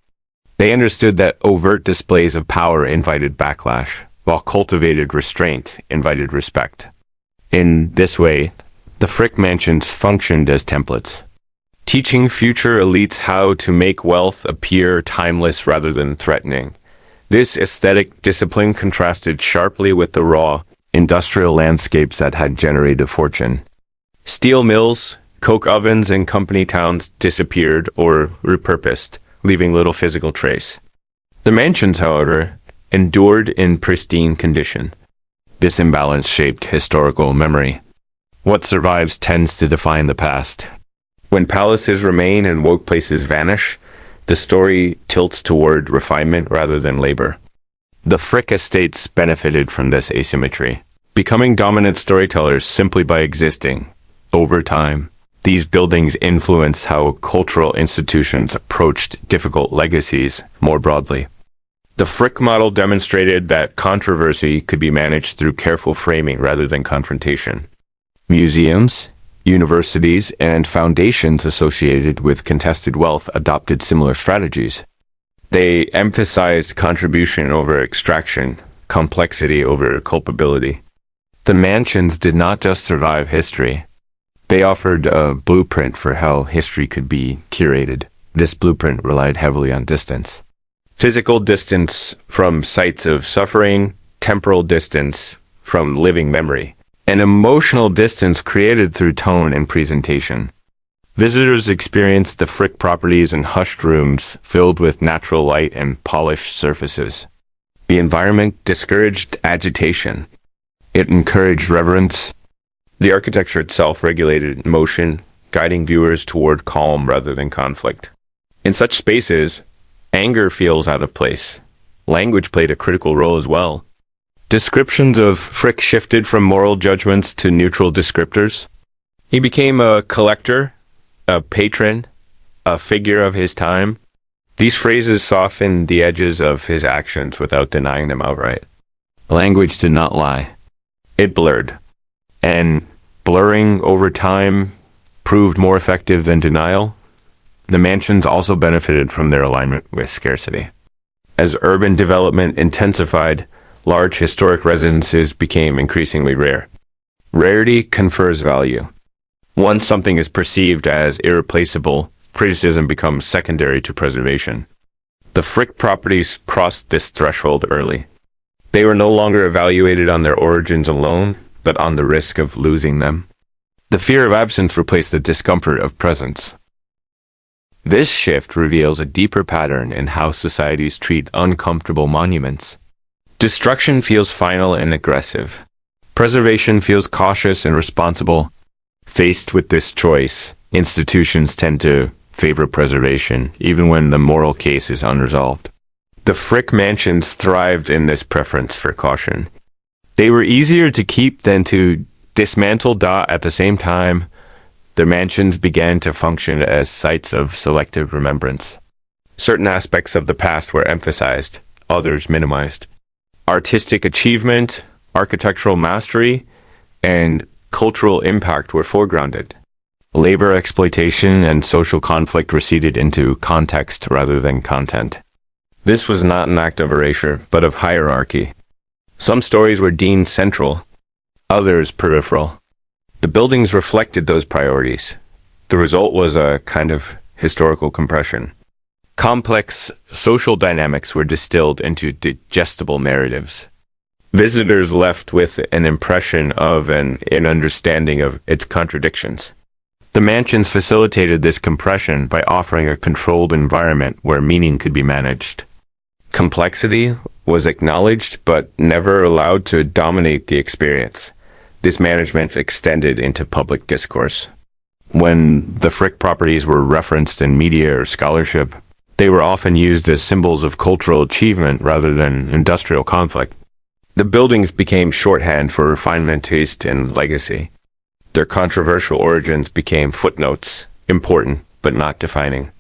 They understood that overt displays of power invited backlash, while cultivated restraint invited respect. In this way, the Frick mansions functioned as templates, teaching future elites how to make wealth appear timeless rather than threatening. This aesthetic discipline contrasted sharply with the raw, industrial landscapes that had generated fortune. Steel mills, coke ovens, and company towns disappeared or repurposed, leaving little physical trace. The mansions, however, endured in pristine condition. This imbalance shaped historical memory. What survives tends to define the past. When palaces remain and workplaces vanish, the story tilts toward refinement rather than labor. The Frick estates benefited from this asymmetry, becoming dominant storytellers simply by existing. Over time, these buildings influence how cultural institutions approached difficult legacies more broadly. The Frick model demonstrated that controversy could be managed through careful framing rather than confrontation. Museums, universities, and foundations associated with contested wealth adopted similar strategies. They emphasized contribution over extraction, complexity over culpability. The mansions did not just survive history. They offered a blueprint for how history could be curated. This blueprint relied heavily on distance. Physical distance from sites of suffering, temporal distance from living memory, and emotional distance created through tone and presentation. Visitors experienced the Frick properties in hushed rooms filled with natural light and polished surfaces. The environment discouraged agitation. It encouraged reverence. The architecture itself regulated motion, guiding viewers toward calm rather than conflict. In such spaces, anger feels out of place. Language played a critical role as well. Descriptions of Frick shifted from moral judgments to neutral descriptors. He became a collector, a patron, a figure of his time. These phrases softened the edges of his actions without denying them outright. Language did not lie. It blurred. And blurring over time proved more effective than denial. The mansions also benefited from their alignment with scarcity. As urban development intensified, large historic residences became increasingly rare. Rarity confers value. Once something is perceived as irreplaceable, criticism becomes secondary to preservation. The Frick properties crossed this threshold early. They were no longer evaluated on their origins alone, but on the risk of losing them. The fear of absence replaced the discomfort of presence. This shift reveals a deeper pattern in how societies treat uncomfortable monuments. Destruction feels final and aggressive. Preservation feels cautious and responsible. Faced with this choice, institutions tend to favor preservation, even when the moral case is unresolved. The Frick mansions thrived in this preference for caution. They were easier to keep than to dismantle. At the same time, the mansions began to function as sites of selective remembrance. Certain aspects of the past were emphasized, others minimized. Artistic achievement, architectural mastery, and cultural impact were foregrounded. Labor exploitation and social conflict receded into context rather than content. This was not an act of erasure, but of hierarchy. Some stories were deemed central, others peripheral. The buildings reflected those priorities. The result was a kind of historical compression. Complex social dynamics were distilled into digestible narratives. Visitors left with an impression of and an understanding of its contradictions. The mansions facilitated this compression by offering a controlled environment where meaning could be managed. Complexity was acknowledged but never allowed to dominate the experience. This management extended into public discourse. When the Frick properties were referenced in media or scholarship, they were often used as symbols of cultural achievement rather than industrial conflict. The buildings became shorthand for refinement, taste, and legacy. Their controversial origins became footnotes, important but not defining.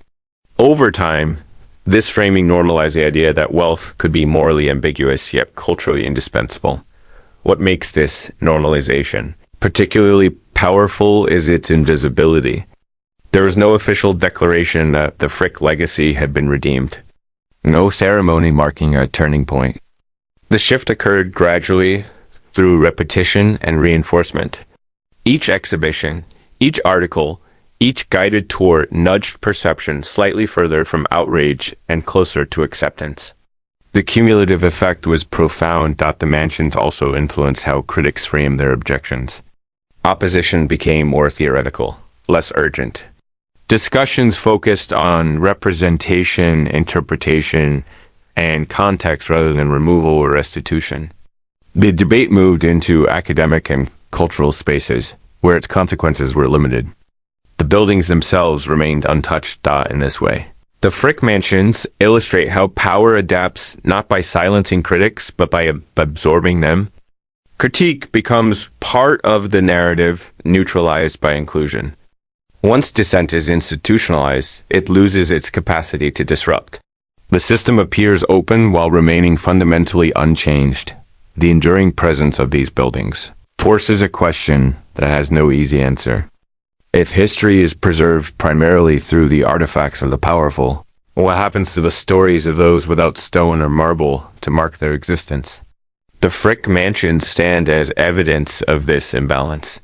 Over time, this framing normalized the idea that wealth could be morally ambiguous yet culturally indispensable. What makes this normalization particularly powerful is its invisibility. There was no official declaration that the Frick legacy had been redeemed. No ceremony marking a turning point. The shift occurred gradually through repetition and reinforcement. Each exhibition, each article, each guided tour nudged perception slightly further from outrage and closer to acceptance. The cumulative effect was profound. The mansions also influenced how critics framed their objections. Opposition became more theoretical, less urgent. Discussions focused on representation, interpretation, and context rather than removal or restitution. The debate moved into academic and cultural spaces, where its consequences were limited. The buildings themselves remained untouched in this way. The Frick mansions illustrate how power adapts not by silencing critics, but by absorbing them. Critique becomes part of the narrative, neutralized by inclusion. Once dissent is institutionalized, it loses its capacity to disrupt. The system appears open while remaining fundamentally unchanged. The enduring presence of these buildings forces a question that has no easy answer. If history is preserved primarily through the artifacts of the powerful, what happens to the stories of those without stone or marble to mark their existence? The Frick mansions stand as evidence of this imbalance.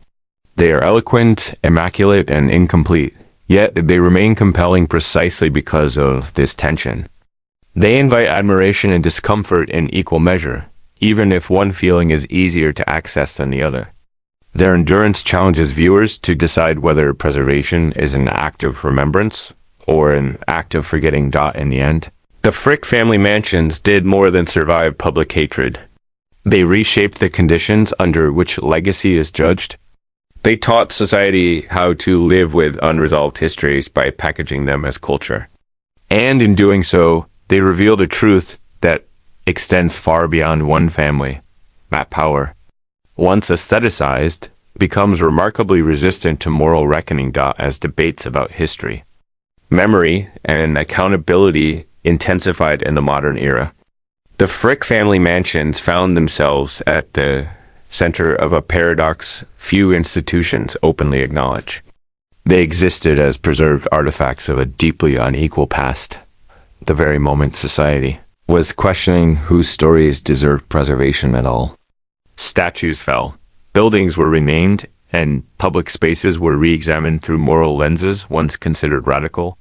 They are eloquent, immaculate, and incomplete, yet they remain compelling precisely because of this tension. They invite admiration and discomfort in equal measure, even if one feeling is easier to access than the other. Their endurance challenges viewers to decide whether preservation is an act of remembrance or an act of forgetting. In the end, the Frick family mansions did more than survive public hatred. They reshaped the conditions under which legacy is judged. They taught society how to live with unresolved histories by packaging them as culture. And in doing so, they revealed a truth that extends far beyond one family, that power, once aestheticized, becomes remarkably resistant to moral reckoning. As debates about history, memory, and accountability intensified in the modern era. The Frick family mansions found themselves at the center of a paradox few institutions openly acknowledge. They existed as preserved artifacts of a deeply unequal past. The very moment society was questioning whose stories deserved preservation at all. Statues fell, buildings were renamed, and public spaces were re-examined through moral lenses once considered radical.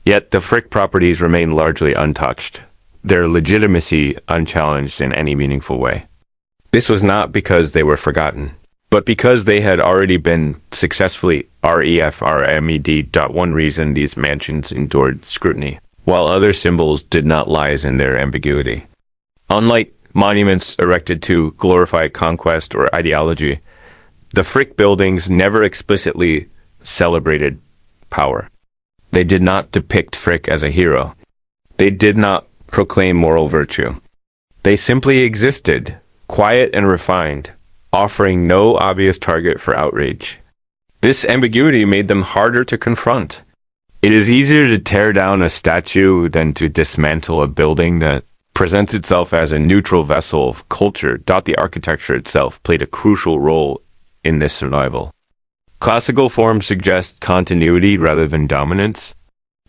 Yet the Frick properties remained largely untouched, their legitimacy unchallenged in any meaningful way. This was not because they were forgotten, but because they had already been successfully refermed. One reason these mansions endured scrutiny, while other symbols did not lie in their ambiguity. Unlike monuments erected to glorify conquest or ideology, the Frick buildings never explicitly celebrated power. They did not depict Frick as a hero. They did not proclaim moral virtue. They simply existed, quiet and refined, offering no obvious target for outrage. This ambiguity made them harder to confront. It is easier to tear down a statue than to dismantle a building that presents itself as a neutral vessel of culture. The architecture itself played a crucial role in this survival. Classical forms suggest continuity rather than dominance.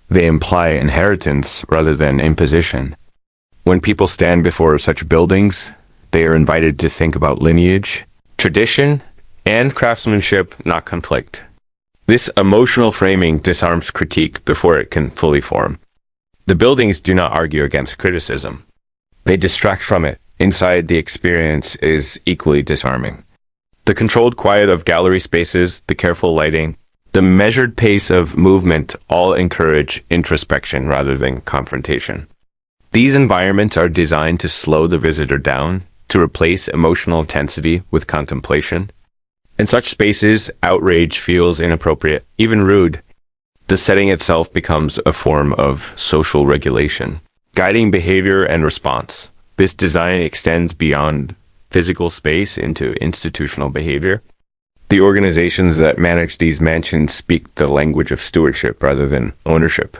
They imply inheritance rather than imposition. When people stand before such buildings, they are invited to think about lineage, tradition, and craftsmanship, not conflict. This emotional framing disarms critique before it can fully form. The buildings do not argue against criticism. They distract from it. Inside, the experience is equally disarming. The controlled quiet of gallery spaces, the careful lighting, the measured pace of movement all encourage introspection rather than confrontation. These environments are designed to slow the visitor down, to replace emotional intensity with contemplation. In such spaces, outrage feels inappropriate, even rude. The setting itself becomes a form of social regulation, guiding behavior and response. This design extends beyond physical space into institutional behavior. The organizations that manage these mansions speak the language of stewardship rather than ownership.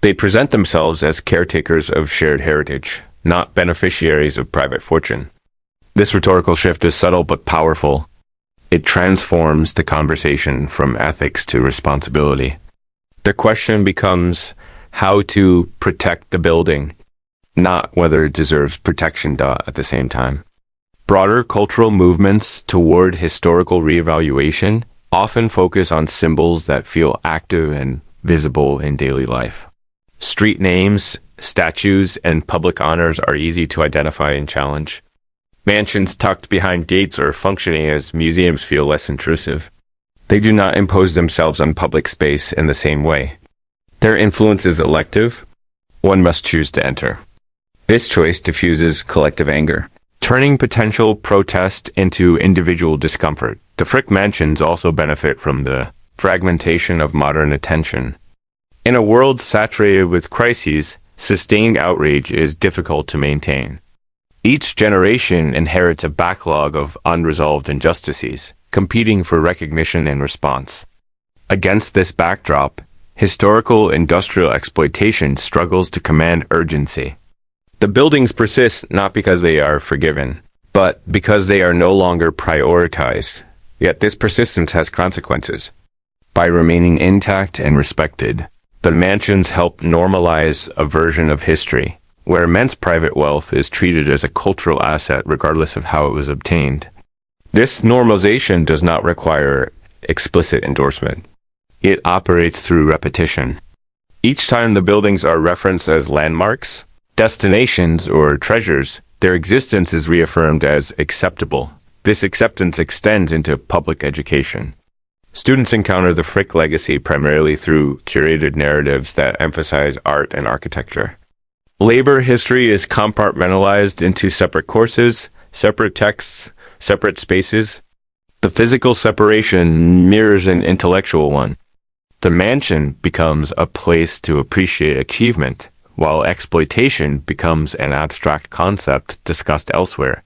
They present themselves as caretakers of shared heritage, not beneficiaries of private fortune. This rhetorical shift is subtle but powerful. It transforms the conversation from ethics to responsibility. The question becomes how to protect the building, not whether it deserves protection at the same time. Broader cultural movements toward historical reevaluation often focus on symbols that feel active and visible in daily life. Street names, statues, and public honors are easy to identify and challenge. Mansions tucked behind gates or functioning as museums feel less intrusive. They do not impose themselves on public space in the same way. Their influence is elective. One must choose to enter. This choice diffuses collective anger, turning potential protest into individual discomfort. The Frick mansions also benefit from the fragmentation of modern attention. In a world saturated with crises, sustained outrage is difficult to maintain. Each generation inherits a backlog of unresolved injustices, competing for recognition and response. Against this backdrop, historical industrial exploitation struggles to command urgency. The buildings persist not because they are forgiven, but because they are no longer prioritized. Yet this persistence has consequences. By remaining intact and respected, the mansions help normalize a version of history where immense private wealth is treated as a cultural asset regardless of how it was obtained. This normalization does not require explicit endorsement. It operates through repetition. Each time the buildings are referenced as landmarks, destinations, or treasures, their existence is reaffirmed as acceptable. This acceptance extends into public education. Students encounter the Frick legacy primarily through curated narratives that emphasize art and architecture. Labor history is compartmentalized into separate courses, separate texts, separate spaces. The physical separation mirrors an intellectual one. The mansion becomes a place to appreciate achievement, while exploitation becomes an abstract concept discussed elsewhere.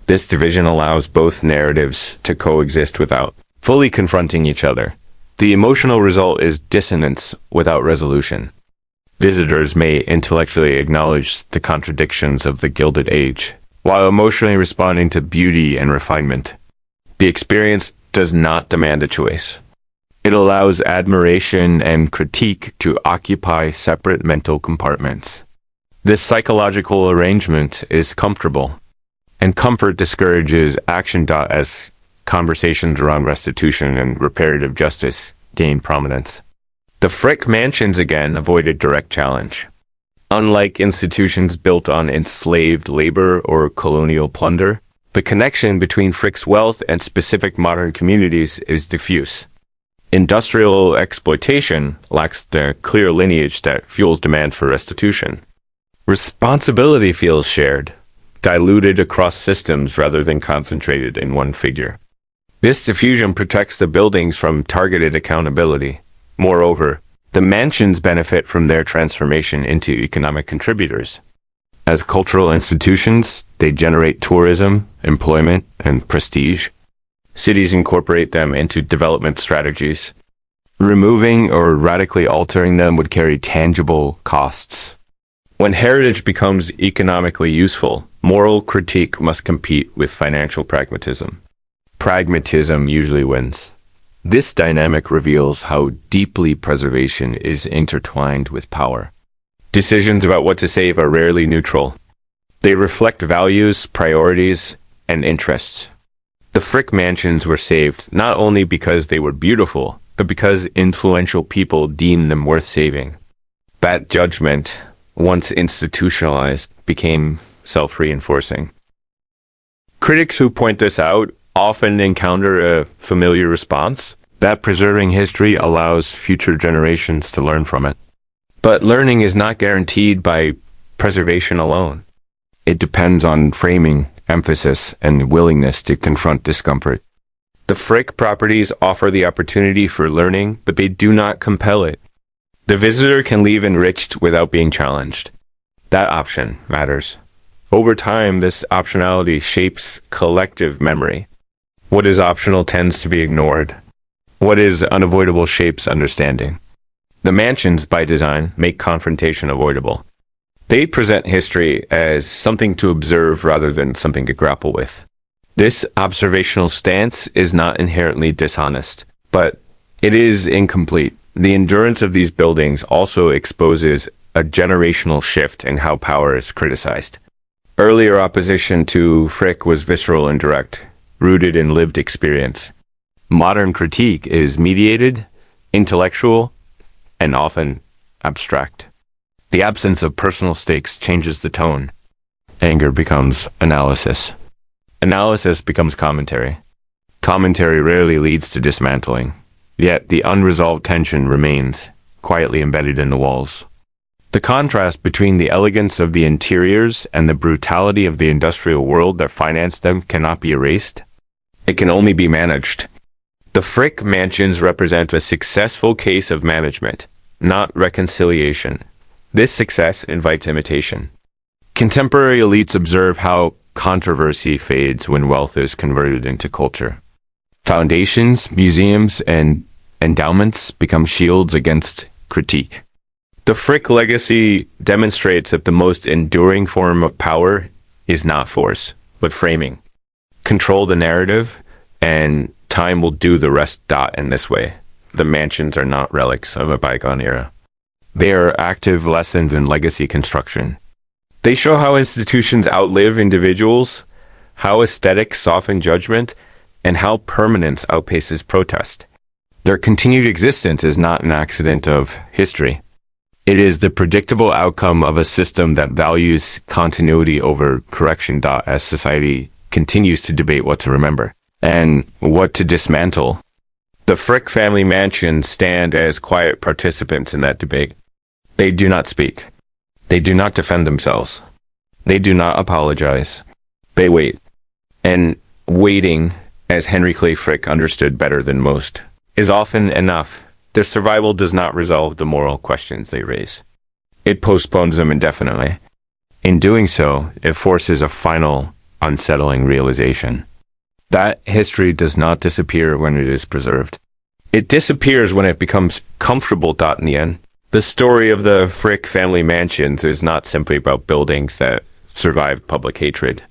This division allows both narratives to coexist without fully confronting each other. The emotional result is dissonance without resolution. Visitors may intellectually acknowledge the contradictions of the Gilded Age, while emotionally responding to beauty and refinement. The experience does not demand a choice. It allows admiration and critique to occupy separate mental compartments. This psychological arrangement is comfortable, and comfort discourages action as conversations around restitution and reparative justice gain prominence. The Frick mansions again avoided direct challenge. Unlike institutions built on enslaved labor or colonial plunder, the connection between Frick's wealth and specific modern communities is diffuse. Industrial exploitation lacks the clear lineage that fuels demand for restitution. Responsibility feels shared, diluted across systems rather than concentrated in one figure. This diffusion protects the buildings from targeted accountability. Moreover, the mansions benefit from their transformation into economic contributors. As cultural institutions, they generate tourism, employment, and prestige. Cities incorporate them into development strategies. Removing or radically altering them would carry tangible costs. When heritage becomes economically useful, moral critique must compete with financial pragmatism. Pragmatism usually wins. This dynamic reveals how deeply preservation is intertwined with power. Decisions about what to save are rarely neutral. They reflect values, priorities, and interests. The Frick mansions were saved not only because they were beautiful, but because influential people deemed them worth saving. That judgment, once institutionalized, became self-reinforcing. Critics who point this out often encounter a familiar response, that preserving history allows future generations to learn from it. But learning is not guaranteed by preservation alone. It depends on framing, emphasis, and willingness to confront discomfort. The Frick properties offer the opportunity for learning, but they do not compel it. The visitor can leave enriched without being challenged. That option matters. Over time, this optionality shapes collective memory. What is optional tends to be ignored. What is unavoidable shapes understanding. The mansions, by design, make confrontation avoidable. They present history as something to observe rather than something to grapple with. This observational stance is not inherently dishonest, but it is incomplete. The endurance of these buildings also exposes a generational shift in how power is criticized. Earlier opposition to Frick was visceral and direct, rooted in lived experience. Modern critique is mediated, intellectual, and often abstract. The absence of personal stakes changes the tone. Anger becomes analysis. Analysis becomes commentary. Commentary rarely leads to dismantling, yet the unresolved tension remains, quietly embedded in the walls. The contrast between the elegance of the interiors and the brutality of the industrial world that financed them cannot be erased. It can only be managed. The Frick mansions represent a successful case of management, not reconciliation. This success invites imitation. Contemporary elites observe how controversy fades when wealth is converted into culture. Foundations, museums, and endowments become shields against critique. The Frick legacy demonstrates that the most enduring form of power is not force, but framing. Control the narrative, and time will do the rest. In this way, the mansions are not relics of a bygone era. They are active lessons in legacy construction. They show how institutions outlive individuals, how aesthetics soften judgment, and how permanence outpaces protest. Their continued existence is not an accident of history. It is the predictable outcome of a system that values continuity over correction. As society continues to debate what to remember and what to dismantle, the Frick family mansions stand as quiet participants in that debate. They do not speak. They do not defend themselves. They do not apologize. They wait. And waiting, as Henry Clay Frick understood better than most, is often enough. Their survival does not resolve the moral questions they raise. It postpones them indefinitely. In doing so, it forces a final, unsettling realization. That history does not disappear when it is preserved. It disappears when it becomes comfortable. In the end, the story of the Frick family mansions is not simply about buildings that survived public hatred.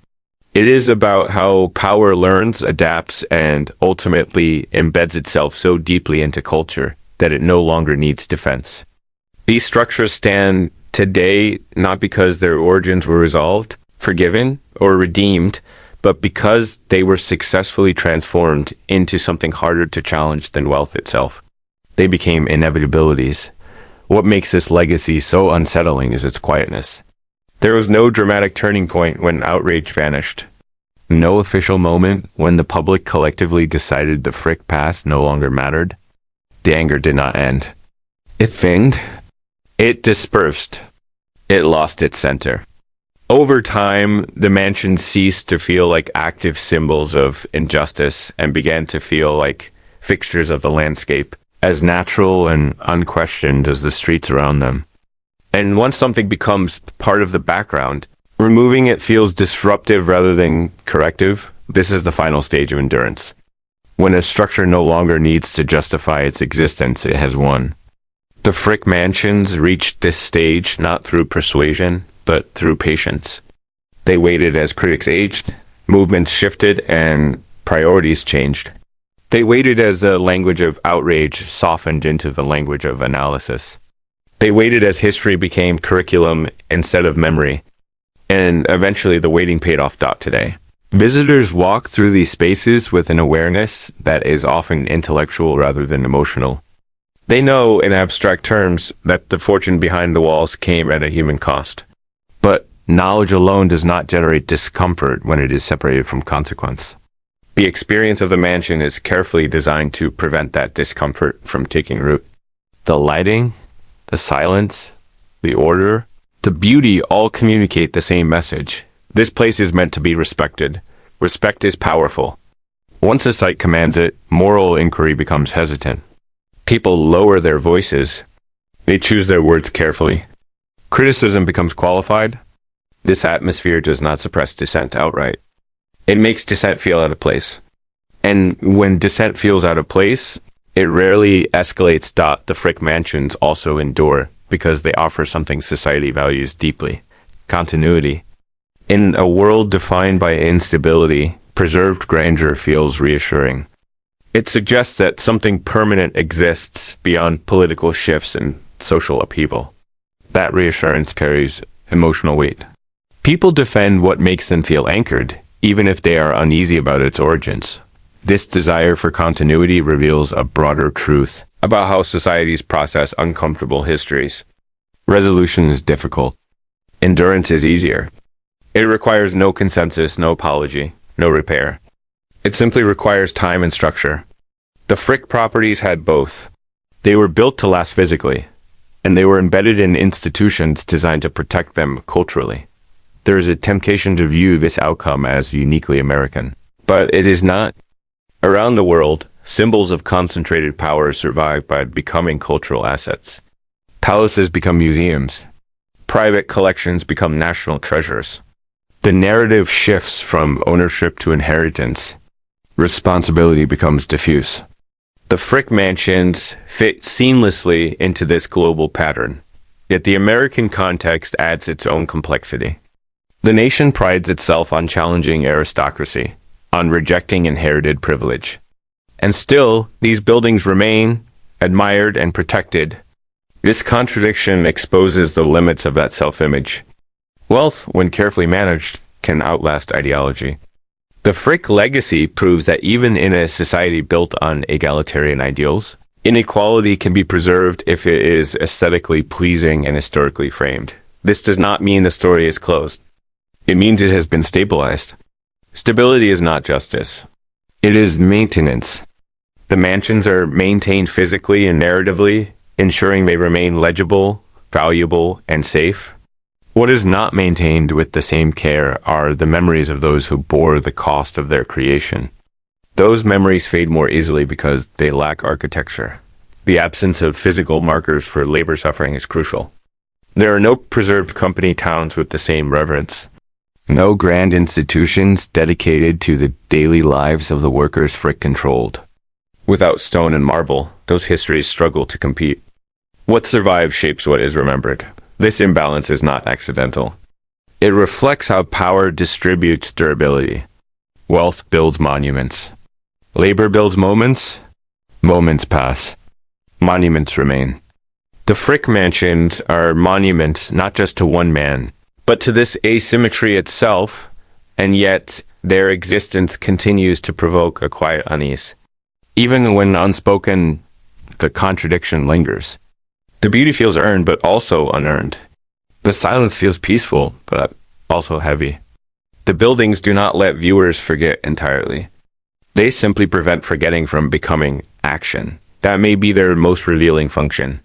It is about how power learns, adapts, and ultimately embeds itself so deeply into culture that it no longer needs defense. These structures stand today not because their origins were resolved, forgiven, or redeemed, but because they were successfully transformed into something harder to challenge than wealth itself. They became inevitabilities. What makes this legacy so unsettling is its quietness. There was no dramatic turning point when outrage vanished. No official moment when the public collectively decided the Frick past no longer mattered. The anger did not end. It thinned. It dispersed. It lost its center. Over time, the mansions ceased to feel like active symbols of injustice and began to feel like fixtures of the landscape, as natural and unquestioned as the streets around them. And once something becomes part of the background, removing it feels disruptive rather than corrective. This is the final stage of endurance. When a structure no longer needs to justify its existence, it has won. The Frick mansions reached this stage not through persuasion, but through patience. They waited as critics aged, movements shifted, and priorities changed. They waited as the language of outrage softened into the language of analysis. They waited as history became curriculum instead of memory. And eventually the waiting paid off. Today, visitors walk through these spaces with an awareness that is often intellectual rather than emotional. They know, in abstract terms, that the fortune behind the walls came at a human cost. But knowledge alone does not generate discomfort when it is separated from consequence. The experience of the mansion is carefully designed to prevent that discomfort from taking root. The lighting, the silence, the order, The beauty all communicate the same message. This place is meant to be respected. Respect is powerful. Once a site commands it, moral inquiry becomes hesitant. People lower their voices. They choose their words carefully. Criticism becomes qualified. This atmosphere does not suppress dissent outright. It makes dissent feel out of place. And when dissent feels out of place, it rarely escalates. The Frick mansions also endure because they offer something society values deeply: continuity. In a world defined by instability, preserved grandeur feels reassuring. It suggests that something permanent exists beyond political shifts and social upheaval. That reassurance carries emotional weight. People defend what makes them feel anchored, even if they are uneasy about its origins. This desire for continuity reveals a broader truth about how societies process uncomfortable histories. Resolution is difficult. Endurance is easier. It requires no consensus, no apology, no repair. It simply requires time and structure. The Frick properties had both. They were built to last physically, and they were embedded in institutions designed to protect them culturally. There is a temptation to view this outcome as uniquely American, but it is not. Around the world, symbols of concentrated power survive by becoming cultural assets. Palaces become museums. Private collections become national treasures. The narrative shifts from ownership to inheritance. Responsibility becomes diffuse. The Frick mansions fit seamlessly into this global pattern, yet the American context adds its own complexity. The nation prides itself on challenging aristocracy, on rejecting inherited privilege. And still, these buildings remain admired and protected. This contradiction exposes the limits of that self-image. Wealth, when carefully managed, can outlast ideology. The Frick legacy proves that even in a society built on egalitarian ideals, inequality can be preserved if it is aesthetically pleasing and historically framed. This does not mean the story is closed. It means it has been stabilized. Stability is not justice. It is maintenance. The mansions are maintained physically and narratively, ensuring they remain legible, valuable, and safe. What is not maintained with the same care are the memories of those who bore the cost of their creation. Those memories fade more easily because they lack architecture. The absence of physical markers for labor suffering is crucial. There are no preserved company towns with the same reverence. No grand institutions dedicated to the daily lives of the workers Frick controlled. Without stone and marble, those histories struggle to compete. What survives shapes what is remembered. This imbalance is not accidental. It reflects how power distributes durability. Wealth builds monuments. Labor builds moments. Moments pass. Monuments remain. The Frick mansions are monuments not just to one man, but to this asymmetry itself, and yet their existence continues to provoke a quiet unease. Even when unspoken, the contradiction lingers. The beauty feels earned, but also unearned. The silence feels peaceful, but also heavy. The buildings do not let viewers forget entirely. They simply prevent forgetting from becoming action. That may be their most revealing function.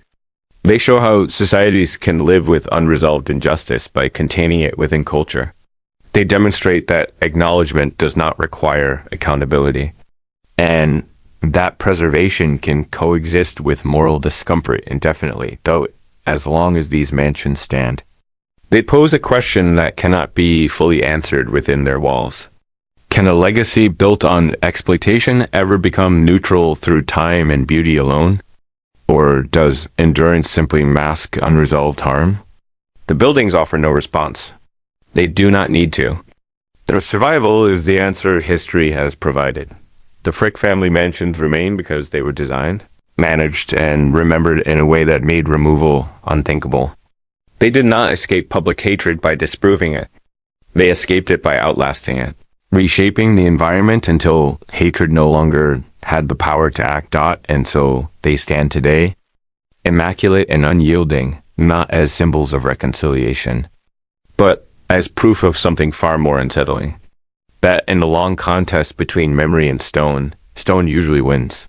They show how societies can live with unresolved injustice by containing it within culture. They demonstrate that acknowledgement does not require accountability, and that preservation can coexist with moral discomfort indefinitely, though as long as these mansions stand. They pose a question that cannot be fully answered within their walls. Can a legacy built on exploitation ever become neutral through time and beauty alone? Or does endurance simply mask unresolved harm? The buildings offer no response. They do not need to. Their survival is the answer history has provided. The Frick family mansions remain because they were designed, managed, and remembered in a way that made removal unthinkable. They did not escape public hatred by disproving it. They escaped it by outlasting it, reshaping the environment until hatred no longer had the power to act. And so they stand today, immaculate and unyielding, not as symbols of reconciliation, but as proof of something far more unsettling. That in the long contest between memory and stone, stone usually wins.